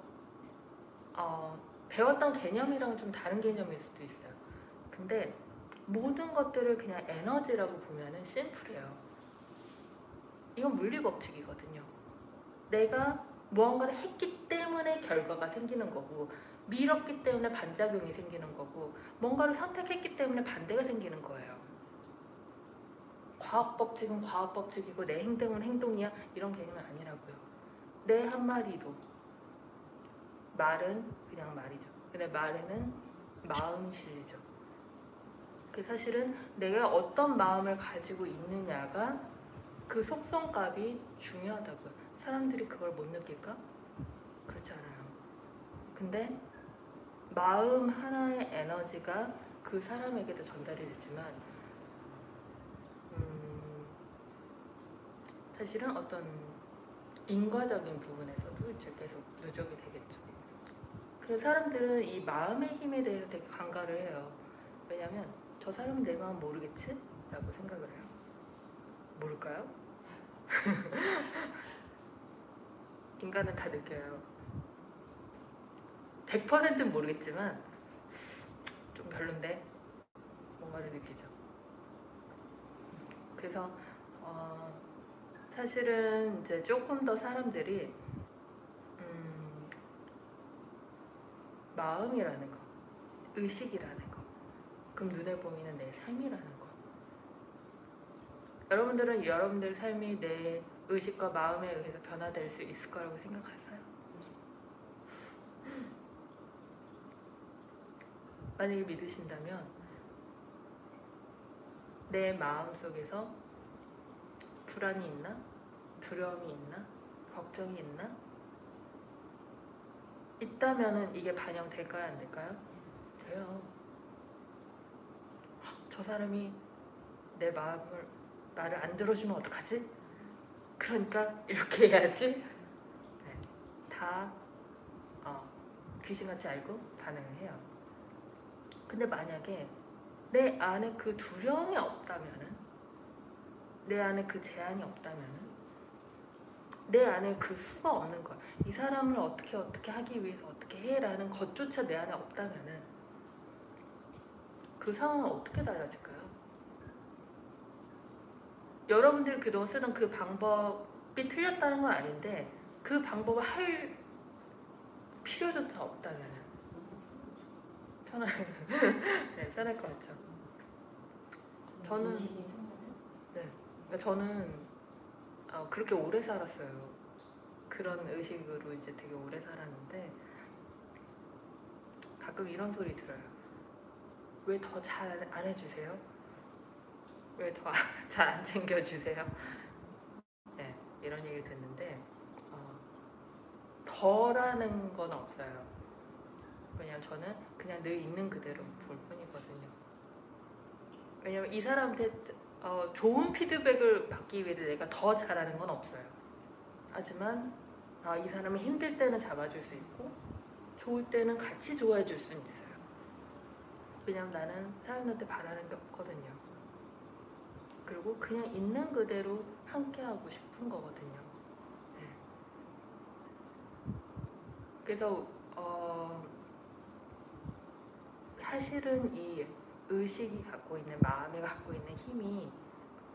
배웠던 개념이랑 좀 다른 개념일 수도 있어요. 근데 모든 것들을 그냥 에너지라고 보면은 심플해요. 이건 물리 법칙이거든요. 내가 무언가를 했기 때문에 결과가 생기는 거고, 밀었기 때문에 반작용이 생기는 거고, 뭔가를 선택했기 때문에 반대가 생기는 거예요. 과학 법칙은 과학 법칙이고 내 행동은 행동이야, 이런 개념은 아니라고요. 내 한마디도, 말은 그냥 말이죠. 근데 말에는 마음이 실리죠. 사실은 내가 어떤 마음을 가지고 있느냐가 그 속성값이 중요하다고요. 사람들이 그걸 못 느낄까? 근데 마음 하나의 에너지가 그 사람에게도 전달이 되지만 사실은 어떤 인과적인 부분에서도 이제 계속 누적이 되겠죠. 그래서 사람들은 이 마음의 힘에 대해서 되게 간과를 해요. 왜냐면 저 사람은 내 마음 모르겠지? 라고 생각을 해요. 모를까요? 인간은 다 느껴요. 100%는 모르겠지만 좀 별론데 뭔가를 느끼죠. 그래서 사실은 이제 조금 더 사람들이 마음이라는 거, 의식이라는 거, 그럼 눈에 보이는 내 삶이라는 거. 여러분들은 여러분들 삶이 내 의식과 마음에 의해서 변화될 수 있을 거라고 생각하세요? 만약에 믿으신다면 내 마음 속에서 불안이 있나? 두려움이 있나? 걱정이 있나? 있다면은 이게 반영될까요? 안 될까요? 돼요. 저 사람이 내 말을 안 들어주면 어떡하지? 그러니까 이렇게 해야지. 네, 다 귀신같이 알고 반응을 해요. 근데 만약에 내 안에 그 두려움이 없다면은, 내 안에 그 제한이 없다면은, 내 안에 그 수가 없는 거야. 이 사람을 어떻게 하기 위해서 어떻게 해라는 것조차 내 안에 없다면은 그 상황은 어떻게 달라질까요? 여러분들이 그동안 쓰던 그 방법이 틀렸다는 건 아닌데 그 방법을 할 필요조차 없다면은 네, 편할 것 같죠. 저는 그렇게 오래 살았어요. 그런 의식으로 이제 되게 오래 살았는데 가끔 이런 소리 들어요. 왜 더 잘 안 해주세요? 왜 더 잘 안 챙겨주세요? 네, 이런 얘기를 듣는데 더라는 건 없어요. 왜냐면 저는 그냥 늘 있는 그대로 볼 뿐이거든요. 왜냐면 이 사람한테 좋은 피드백을 받기 위해 내가 더 잘하는 건 없어요. 하지만 이 사람이 힘들 때는 잡아줄 수 있고 좋을 때는 같이 좋아해 줄 수는 있어요. 왜냐면 나는 사람들한테 바라는 게 없거든요. 그리고 그냥 있는 그대로 함께하고 싶은 거거든요. 네. 그래서 사실은 이 의식이 갖고 있는, 마음이 갖고 있는 힘이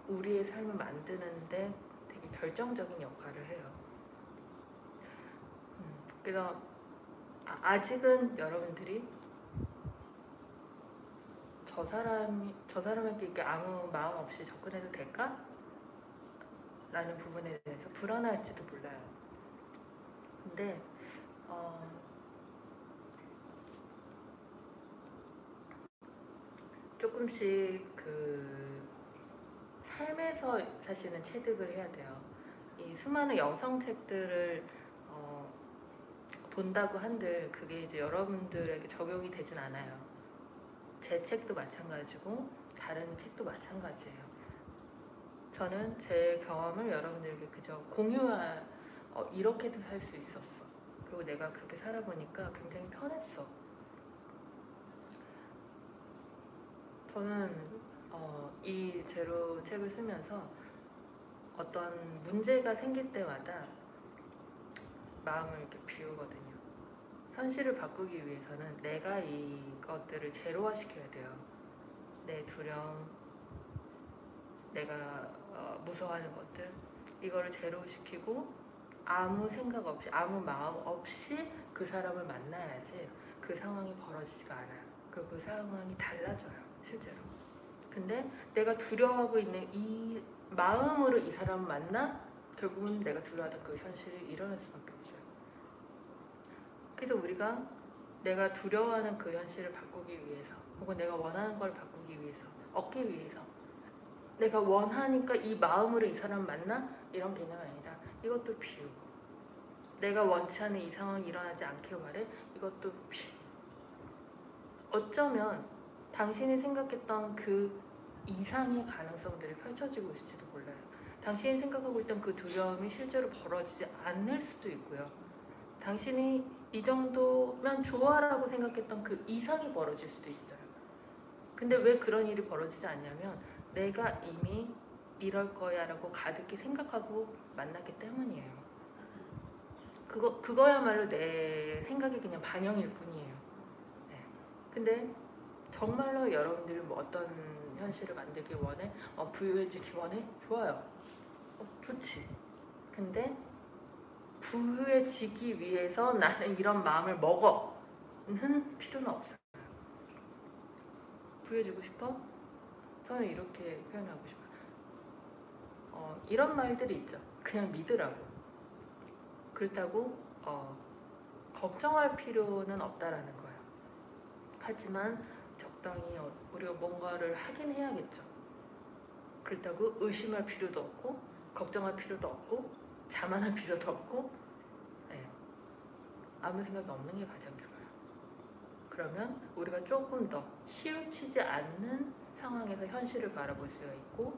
우리의 삶을 만드는데 되게 결정적인 역할을 해요. 그래서 아직은 여러분들이 저 사람에게 이렇게 아무 마음 없이 접근해도 될까? 라는 부분에 대해서 불안할지도 몰라요. 근데 조금씩 그 삶에서 사실은 체득을 해야 돼요. 이 수많은 영성책들을 본다고 한들 그게 이제 여러분들에게 적용이 되진 않아요. 제 책도 마찬가지고 다른 책도 마찬가지예요. 저는 제 경험을 여러분들에게 그저 이렇게도 살 수 있었어. 그리고 내가 그렇게 살아보니까 굉장히 편했어. 저는 이 제로 책을 쓰면서 어떤 문제가 생길 때마다 마음을 이렇게 비우거든요. 현실을 바꾸기 위해서는 내가 이것들을 제로화 시켜야 돼요. 내 두려움, 내가 무서워하는 것들, 이거를 제로시키고 아무 생각 없이, 아무 마음 없이 그 사람을 만나야지 그 상황이 벌어지지가 않아요. 그리고 그 상황이 달라져요, 실제로. 근데 내가 두려워하고 있는 이 마음으로 이 사람을 만나 결국은 내가 두려워하던 그 현실이 일어날 수밖에 없어요. 그래서 우리가 내가 두려워하는 그 현실을 바꾸기 위해서, 혹은 내가 원하는 걸 바꾸기 위해서, 얻기 위해서, 내가 원하니까 이 마음으로 이 사람을 만나? 이런 개념이 아니라 이것도 비우고, 내가 원치 않는 이 상황이 일어나지 않길 바래. 이것도 어쩌면 당신이 생각했던 그 이상의 가능성들이 펼쳐지고 있을지도 몰라요. 당신이 생각하고 있던 그 두려움이 실제로 벌어지지 않을 수도 있고요. 당신이 이 정도면 좋아라고 생각했던 그 이상이 벌어질 수도 있어요. 근데 왜 그런 일이 벌어지지 않냐면 내가 이미 이럴 거야 라고 가득히 생각하고 만났기 때문이에요. 그거야말로 내 생각이 그냥 반영일 뿐이에요. 네. 근데 정말로 여러분들이 뭐 어떤 현실을 만들기 원해? 부유해지기 원해? 좋아요. 좋지. 근데 부유해지기 위해서 나는 이런 마음을 먹어는 필요는 없어요. 부유해지고 싶어? 저는 이렇게 표현하고 싶어요. 이런 말들이 있죠. 그냥 믿으라고. 그렇다고 걱정할 필요는 없다라는 거예요. 하지만 적당히 우리가 뭔가를 하긴 해야겠죠. 그렇다고 의심할 필요도 없고 걱정할 필요도 없고 자만할 필요도 없고 네. 아무 생각이 없는 게 가장 좋아요. 그러면 우리가 조금 더 치우치지 않는 상황에서 현실을 바라볼 수가 있고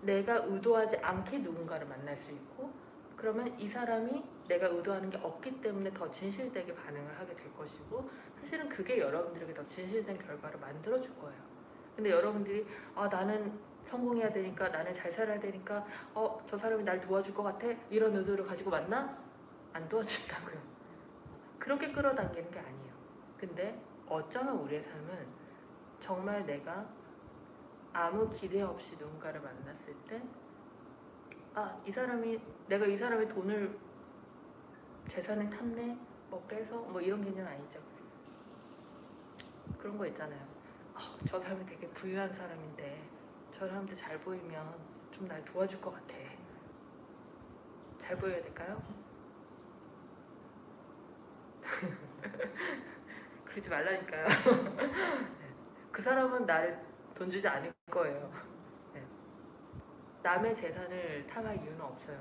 내가 의도하지 않게 누군가를 만날 수 있고 그러면 이 사람이 내가 의도하는 게 없기 때문에 더 진실되게 반응을 하게 될 것이고 사실은 그게 여러분들에게 더 진실된 결과를 만들어줄 거예요. 근데 여러분들이 나는 성공해야 되니까 나는 잘 살아야 되니까 저 사람이 날 도와줄 것 같아 이런 의도를 가지고 만나? 안 도와준다고요. 그렇게 끌어당기는 게 아니에요. 근데 어쩌면 우리의 삶은 정말 내가 아무 기대 없이 누군가를 만났을 때 내가 이 사람의 돈을 재산을 탐내 뭐 빼서 뭐 이런 개념 아니죠. 그런 거 있잖아요. 저 사람이 되게 부유한 사람인데 저 사람도 잘 보이면 좀 날 도와줄 것 같아. 잘 보여야 될까요? 그러지 말라니까요. 그 사람은 나를 돈 주지 않을 거예요. 네. 남의 재산을 탐할 이유는 없어요.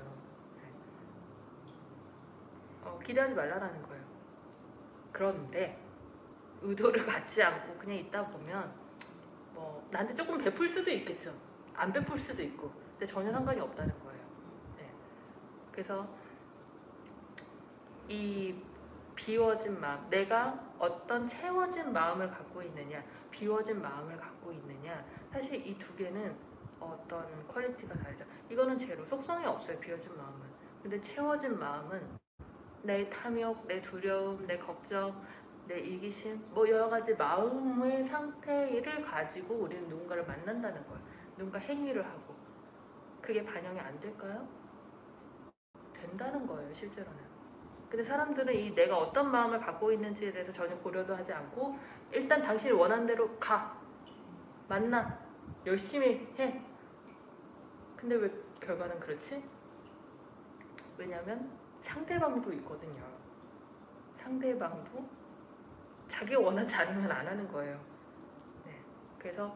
네. 기대하지 말라라는 거예요. 그런데 의도를 갖지 않고 그냥 있다 보면 뭐 나한테 조금 베풀 수도 있겠죠. 안 베풀 수도 있고 근데 전혀 상관이 없다는 거예요. 네. 그래서 이 비워진 마음, 내가 어떤 채워진 마음을 갖고 있느냐, 비워진 마음을 갖고 있느냐, 사실 이 두 개는 어떤 퀄리티가 다르죠. 이거는 제로, 속성이 없어요. 비워진 마음은. 근데 채워진 마음은 내 탐욕, 내 두려움, 내 걱정, 내 이기심, 뭐 여러 가지 마음의 상태를 가지고 우리는 누군가를 만난다는 거예요. 누군가 행위를 하고. 그게 반영이 안 될까요? 된다는 거예요, 실제로는. 근데 사람들은 이 내가 어떤 마음을 갖고 있는지에 대해서 전혀 고려도 하지 않고 일단 당신이 원하는 대로 가, 만나, 열심히 해. 근데 왜 결과는 그렇지? 왜냐면 상대방도 있거든요. 상대방도 자기가 원하지 않으면 안 하는 거예요. 네. 그래서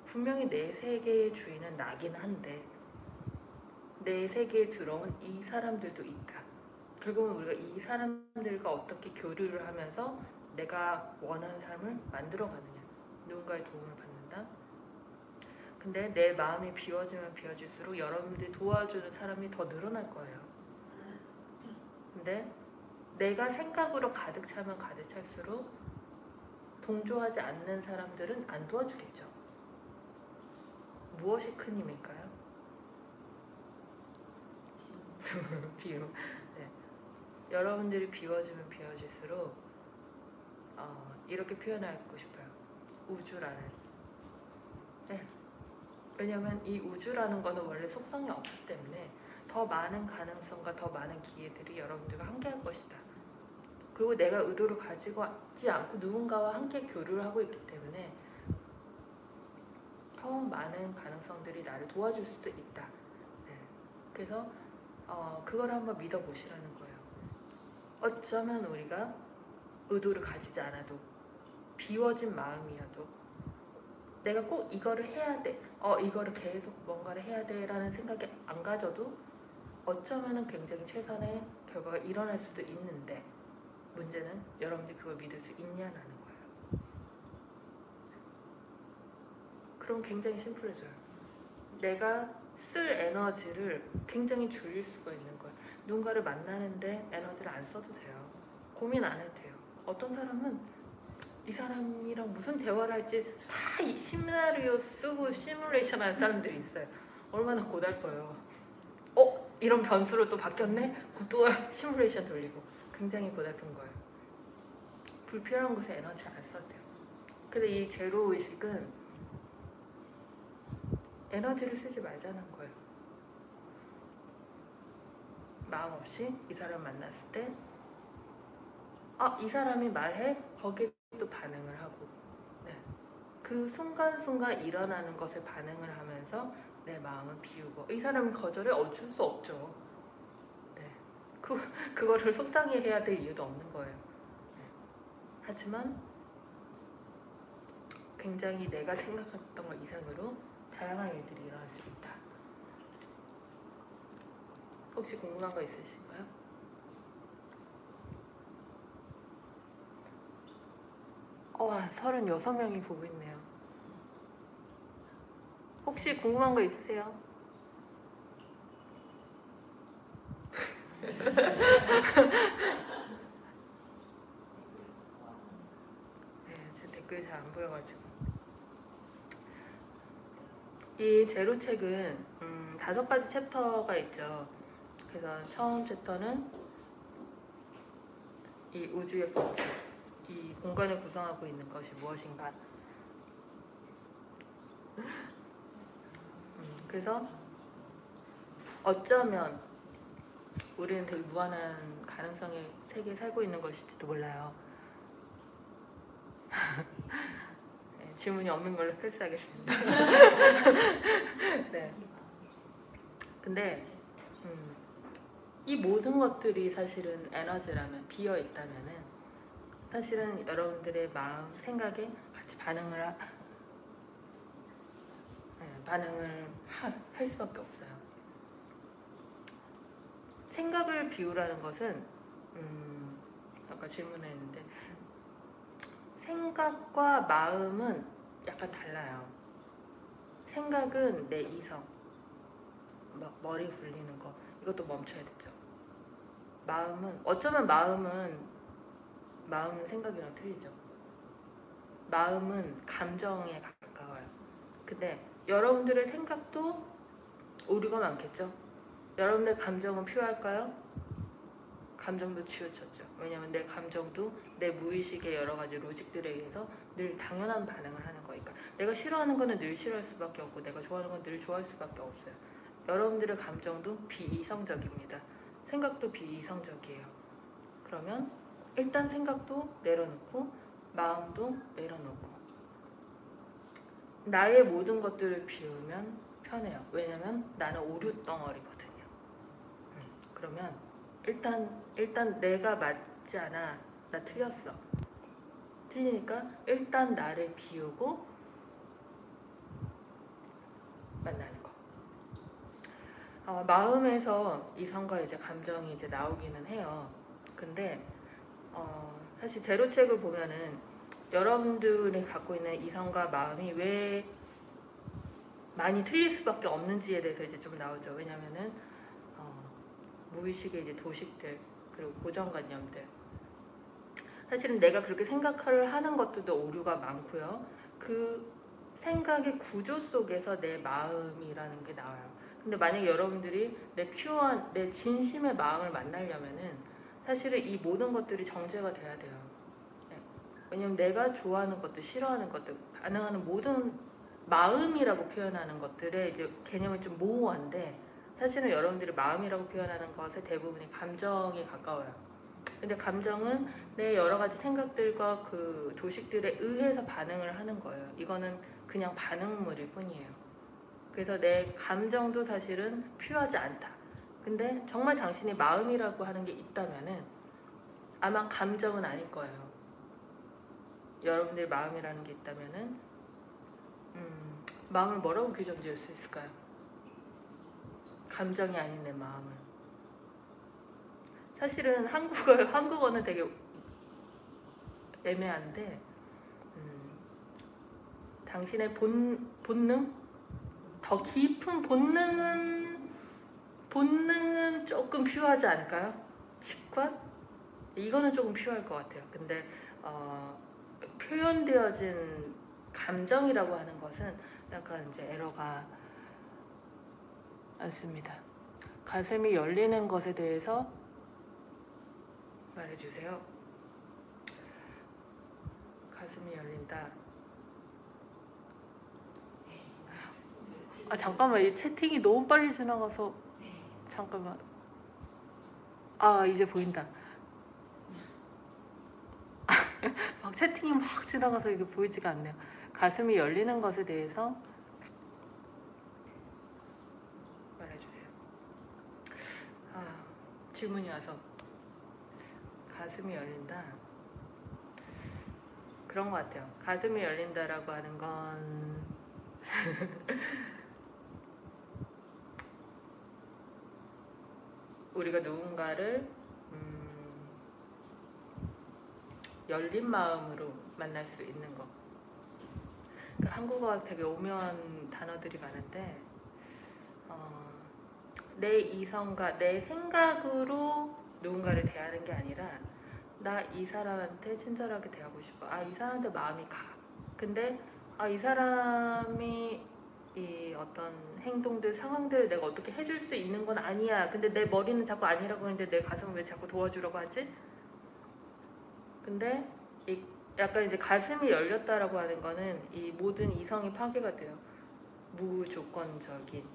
분명히 내 세계의 주인은 나긴 한데 내 세계에 들어온 이 사람들도 있다. 결국은 우리가 이 사람들과 어떻게 교류를 하면서 내가 원하는 삶을 만들어가느냐, 누군가의 도움을 받는다. 근데 내 마음이 비워지면 비워질수록 여러분들이 도와주는 사람이 더 늘어날 거예요. 근데 내가 생각으로 가득 차면 가득 찰수록 동조하지 않는 사람들은 안 도와주겠죠. 무엇이 큰 힘일까요? 비유. 네. 여러분들이 비워지면 비워질수록 이렇게 표현하고 싶어요. 우주라는. 네. 왜냐하면 이 우주라는 거는 원래 속성이 없기 때문에 더 많은 가능성과 더 많은 기회들이 여러분들과 함께할 것이다. 그리고 내가 의도를 가지고 있지 않고 누군가와 함께 교류를 하고 있기 때문에 더 많은 가능성들이 나를 도와줄 수도 있다. 네. 그래서 그걸 한번 믿어보시라는 거예요. 어쩌면 우리가 의도를 가지지 않아도 비워진 마음이어도 내가 꼭 이거를 해야 돼, 이거를 계속 뭔가를 해야 돼 라는 생각이 안 가져도 어쩌면은 굉장히 최선의 결과가 일어날 수도 있는데 문제는 여러분들이 그걸 믿을 수 있냐라는 거예요. 그럼 굉장히 심플해져요. 내가 쓸 에너지를 굉장히 줄일 수가 있는 거예요. 누군가를 만나는데 에너지를 안 써도 돼요. 고민 안 해도 돼요. 어떤 사람은 이 사람이랑 무슨 대화를 할지 다 이 시나리오 쓰고 시뮬레이션 하는 사람들이 있어요. 얼마나 고달퍼요. 이런 변수로 또 바뀌었네? 또 시뮬레이션 돌리고. 굉장히 고달픈 거예요. 불필요한 곳에 에너지 안 써도 돼요. 근데 이 제로 의식은 에너지를 쓰지 말자는 거예요. 마음 없이 이 사람 만났을 때 이 사람이 말해? 거기에 또 반응을 하고 그 순간순간 일어나는 것에 반응을 하면서 내 마음은 비우고 이 사람은 거절해? 어쩔 수 없죠. 그거를 속상해해야 될 이유도 없는 거예요. 하지만 굉장히 내가 생각했던 것 이상으로 다양한 일들이 일어날 수 있다. 혹시 궁금한 거 있으신가요? 와, 36명이 보고 있네요. 혹시 궁금한 거 있으세요? 제 댓글이 잘 안 보여가지고. 이 제로 책은 5가지 챕터가 있죠. 그래서 처음 챕터는 이 우주의 법칙, 이 공간을 구성하고 있는 것이 무엇인가. 그래서 어쩌면 우리는 되게 무한한 가능성의 세계에 살고 있는 것일지도 몰라요. 네, 질문이 없는 걸로 패스하겠습니다. 네. 근데 이 모든 것들이 사실은 에너지라면, 비어 있다면은 사실은 여러분들의 마음, 생각에 같이 반응을 할 수밖에 없어요. 생각을 비우라는 것은 아까 질문했는데 생각과 마음은 약간 달라요. 생각은 내 이성, 막 머리 굴리는 거 이것도 멈춰야 되죠. 마음은 어쩌면 마음은 생각이랑 틀리죠. 마음은 감정에 가까워요. 근데 여러분들의 생각도 오류가 많겠죠. 여러분의 감정은 필요할까요? 감정도 치우쳤죠. 왜냐면 내 감정도 내 무의식의 여러 가지 로직들에 의해서 늘 당연한 반응을 하는 거니까. 내가 싫어하는 거는 늘 싫어할 수밖에 없고 내가 좋아하는 건 늘 좋아할 수밖에 없어요. 여러분들의 감정도 비이성적입니다. 생각도 비이성적이에요. 그러면 일단 생각도 내려놓고 마음도 내려놓고 나의 모든 것들을 비우면 편해요. 왜냐면 나는 오류 덩어리거든요. 그러면 일단 내가 맞지 않아. 나 틀렸어. 틀리니까 일단 나를 비우고 만나는 거. 마음에서 이성과 이제 감정이 이제 나오기는 해요. 근데 사실 제로책을 보면은 여러분들이 갖고 있는 이성과 마음이 왜 많이 틀릴 수밖에 없는지에 대해서 이제 좀 나오죠. 왜냐면은 무의식의 이제 도식들 그리고 고정관념들. 사실은 내가 그렇게 생각을 하는 것들도 오류가 많고요. 그 생각의 구조 속에서 내 마음이라는 게 나와요. 근데 만약에 여러분들이 내 퓨어한 내 진심의 마음을 만나려면은 사실은 이 모든 것들이 정제가 돼야 돼요. 왜냐면 내가 좋아하는 것들, 싫어하는 것들, 반응하는 모든 마음이라고 표현하는 것들의 이제 개념이 좀 모호한데 사실은 여러분들이 마음이라고 표현하는 것의 대부분이 감정에 가까워요. 근데 감정은 내 여러 가지 생각들과 그 도식들에 의해서 반응을 하는 거예요. 이거는 그냥 반응물일 뿐이에요. 그래서 내 감정도 사실은 퓨어하지 않다. 근데 정말 당신이 마음이라고 하는 게 있다면은 아마 감정은 아닐 거예요. 여러분들이 마음이라는 게 있다면은 마음을 뭐라고 규정 지을 수 있을까요? 감정이 아닌 내 마음을. 사실은 한국어는 되게 애매한데 당신의 본능? 더 깊은 본능은 조금 필요하지 않을까요? 직관? 이거는 조금 필요할 것 같아요. 근데 표현되어진 감정이라고 하는 것은 약간 이제 에러가 많습니다. 가슴이 열리는 것에 대해서 말해주세요. 가슴이 열린다. 아 잠깐만, 이 채팅이 너무 빨리 지나가서 잠깐만. 아 이제 보인다. 막 채팅이 막 지나가서 이게 보이지가 않네요. 가슴이 열리는 것에 대해서 말해주세요. 아 질문이 와서 가슴이 열린다. 그런 것 같아요. 가슴이 열린다라고 하는 건 우리가 누군가를 열린 마음으로 만날 수 있는 것. 그러니까 한국어가 되게 오묘한 단어들이 많은데 내 이성과 내 생각으로 누군가를 대하는 게 아니라 나 이 사람한테 친절하게 대하고 싶어. 아 이 사람한테 마음이 가. 근데 아 이 사람이 이 어떤 행동들, 상황들을 내가 어떻게 해줄 수 있는 건 아니야. 근데 내 머리는 자꾸 아니라고 하는데 내 가슴은 왜 자꾸 도와주려고 하지? 근데 이 약간 이제 가슴이 열렸다라고 하는 거는 이 모든 이성이 파괴가 돼요. 무조건적인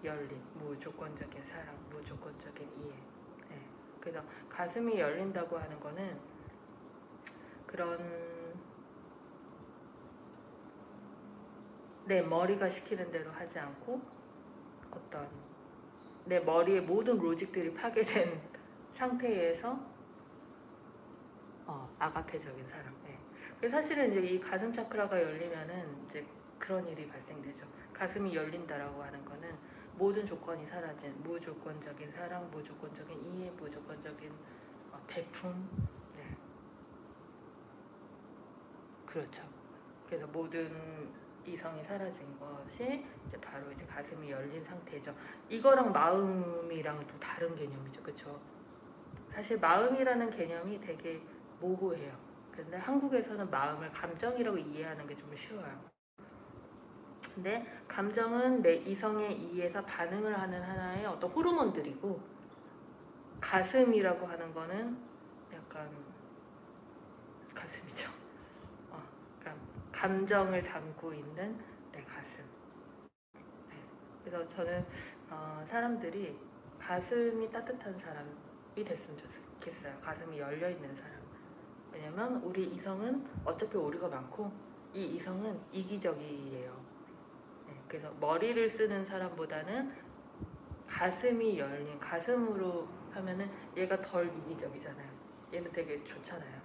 열림, 무조건적인 사랑, 무조건적인 이해. 네. 그래서 가슴이 열린다고 하는 거는 그런 내 머리가 시키는 대로 하지 않고 어떤 내 머리의 모든 로직들이 파괴된 상태에서 아가페적인 사랑. 네. 그래서 사실은 이제 이 가슴 차크라가 열리면은 이제 그런 일이 발생되죠. 가슴이 열린다라고 하는 거는 모든 조건이 사라진 무조건적인 사랑, 무조건적인 이해, 무조건적인 배품. 네. 그렇죠. 그래서 모든 이성이 사라진 것이 이제 바로 이제 가슴이 열린 상태죠. 이거랑 마음이랑 또 다른 개념이죠, 그렇죠? 사실 마음이라는 개념이 되게 모호해요. 근데 한국에서는 마음을 감정이라고 이해하는 게 좀 쉬워요. 근데 감정은 내 이성에 의해서 반응을 하는 하나의 어떤 호르몬들이고, 가슴이라고 하는 거는 약간 가슴이죠. 그러니까 감정을 담고 있는 내 가슴. 네. 그래서 저는 사람들이 가슴이 따뜻한 사람이 됐으면 좋겠어요. 가슴이 열려있는 사람. 왜냐면 우리 이성은 어차피 오류가 많고 이 이성은 이기적이에요. 네, 그래서 머리를 쓰는 사람보다는 가슴이 열린, 가슴으로 하면은 얘가 덜 이기적이잖아요. 얘는 되게 좋잖아요.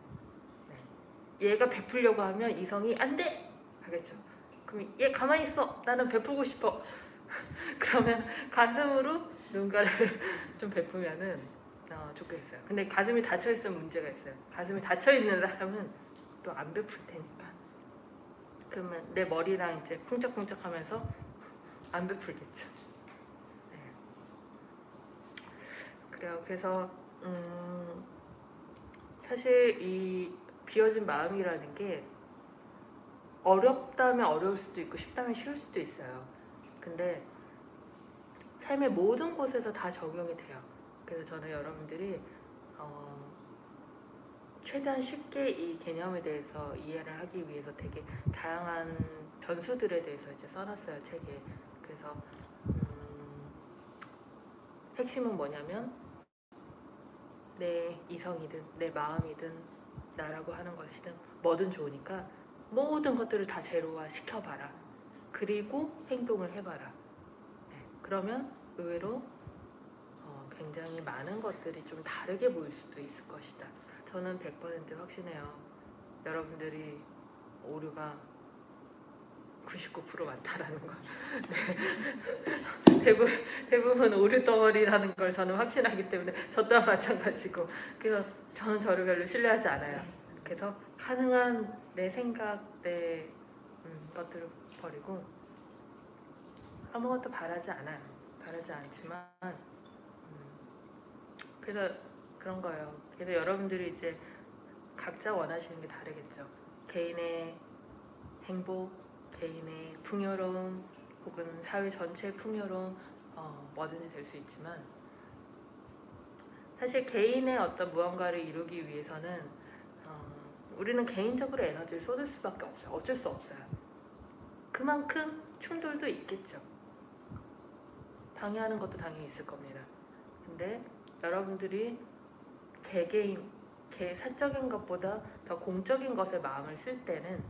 네. 얘가 베풀려고 하면 이성이 안 돼! 하겠죠. 그럼 얘 가만히 있어! 나는 베풀고 싶어! 그러면 가슴으로 누군가를 좀 베풀면은 좋겠어요. 근데 가슴이 닫혀있으면 문제가 있어요. 가슴이 닫혀있는 사람은 또 안 베풀 테니까. 그러면 내 머리랑 이제 쿵짝쿵짝 하면서 안 베풀겠죠. 네. 그래요. 그래서 사실 이 비워진 마음이라는 게 어렵다면 어려울 수도 있고 쉽다면 쉬울 수도 있어요. 근데 삶의 모든 곳에서 다 적용이 돼요. 그래서 저는 여러분들이 최대한 쉽게 이 개념에 대해서 이해를 하기 위해서 되게 다양한 변수들에 대해서 이제 써놨어요, 책에. 그래서 핵심은 뭐냐면 내 이성이든 내 마음이든 나라고 하는 것이든 뭐든 좋으니까 모든 것들을 다 제로화 시켜봐라. 그리고 행동을 해봐라. 네, 그러면 의외로 굉장히 많은 것들이 좀 다르게 보일 수도 있을 것이다. 저는 100% 확신해요. 여러분들이 오류가 99% 많다라는 걸. 네. 대부분 오류 덩어리라는 걸 저는 확신하기 때문에 저 또한 마찬가지고, 그래서 저는 저를 별로 신뢰하지 않아요. 그래서 가능한 내 생각, 내 것들을 버리고 아무것도 바라지 않아요. 바라지 않지만 그래서 그런 거예요. 그래서 여러분들이 이제 각자 원하시는 게 다르겠죠. 개인의 행복, 개인의 풍요로움, 혹은 사회 전체의 풍요로움, 뭐든지 될 수 있지만, 사실 개인의 어떤 무언가를 이루기 위해서는 우리는 개인적으로 에너지를 쏟을 수밖에 없어요. 어쩔 수 없어요. 그만큼 충돌도 있겠죠. 방해하는 것도 당연히 있을 겁니다. 근데 여러분들이 개개인, 사적인 것보다 더 공적인 것에 마음을 쓸 때는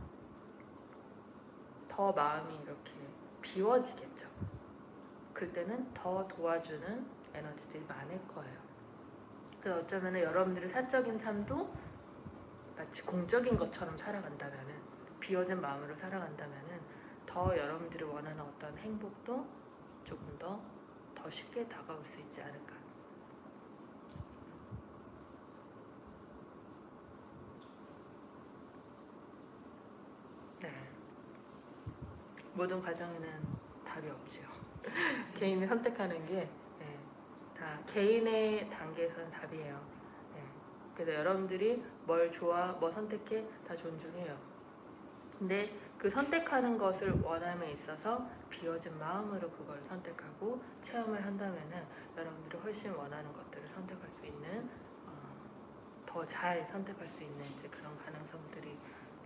더 마음이 이렇게 비워지겠죠. 그때는 더 도와주는 에너지들이 많을 거예요. 그래서 어쩌면 여러분들의 사적인 삶도 마치 공적인 것처럼 살아간다면은, 비워진 마음으로 살아간다면은 더 여러분들이 원하는 어떤 행복도 조금 더 쉽게 다가올 수 있지 않을까. 네. 모든 과정에는 답이 없죠. 개인이 선택하는 게 다 개인의 단계에서는 답이에요. 그래서 여러분들이 뭘 좋아, 뭐 선택해 다 존중해요. 근데 그 선택하는 것을 원함에 있어서 비워진 마음으로 그걸 선택하고 체험을 한다면은 여러분들이 훨씬 원하는 것들을 선택할 수 있는, 더 잘 선택할 수 있는 이제 그런 가능성들이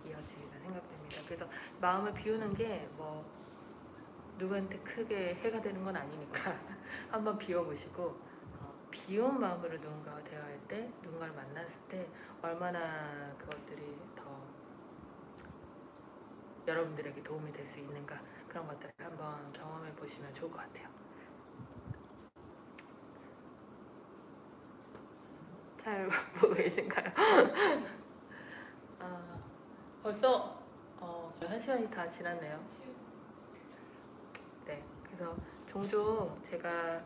이어지리라 생각됩니다. 그래서 마음을 비우는 게 뭐 누구한테 크게 해가 되는 건 아니니까 한번 비워보시고, 비운 마음으로 누군가와 대화할 때, 누군가를 만났을 때 얼마나 그것들이 더 여러분들에게 도움이 될 수 있는가, 그런 것들을 한번 경험해 보시면 좋을 것 같아요. 잘 보고 계신가요? 벌써 1시간이 다 지났네요. 네, 그래서 종종 제가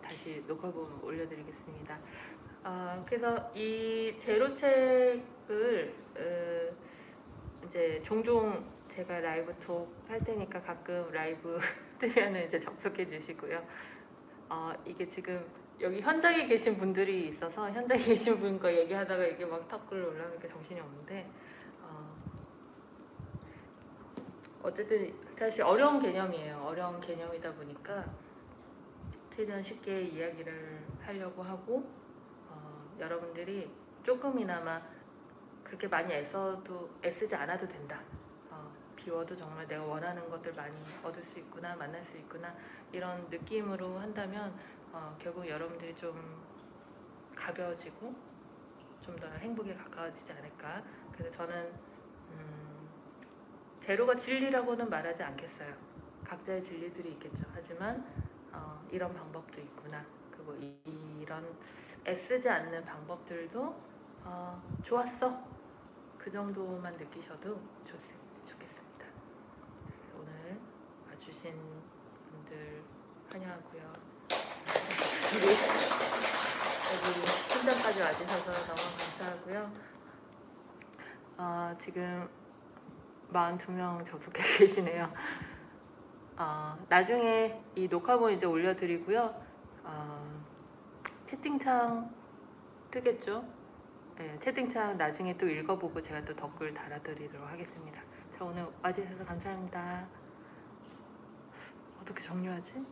다시 녹화본 올려드리겠습니다. 그래서 이 제로책을 이제 종종 제가 라이브 톡 할 테니까 가끔 라이브 뜨면은 이제 접속해 주시고요. 이게 지금 여기 현장에 계신 분들이 있어서 현장에 계신 분과 얘기하다가 이게 막 턱글 올라가니까 정신이 없는데, 어쨌든 사실 어려운 개념이에요. 어려운 개념이다 보니까 최대한 쉽게 이야기를 하려고 하고, 여러분들이 조금이나마 그렇게 많이 애쓰지 않아도 된다. 비워도 정말 내가 원하는 것들 많이 얻을 수 있구나, 만날 수 있구나, 이런 느낌으로 한다면 결국 여러분들이 좀 가벼워지고 좀 더 행복에 가까워지지 않을까. 그래서 저는 제로가 진리라고는 말하지 않겠어요. 각자의 진리들이 있겠죠. 하지만 이런 방법도 있구나. 그리고 이런 애쓰지 않는 방법들도 좋았어. 그 정도만 느끼셔도 좋겠습니다. 오늘 와주신 분들 환영하고요. 여기 현장까지 와주셔서 너무 감사하고요. 지금 42명 접속해 계시네요. 나중에 이 녹화본 이제 올려드리고요. 채팅창 뜨겠죠? 네, 채팅창 나중에 또 읽어보고 제가 또 댓글 달아드리도록 하겠습니다. 자, 오늘 와주셔서 감사합니다. 어떻게 정리하지?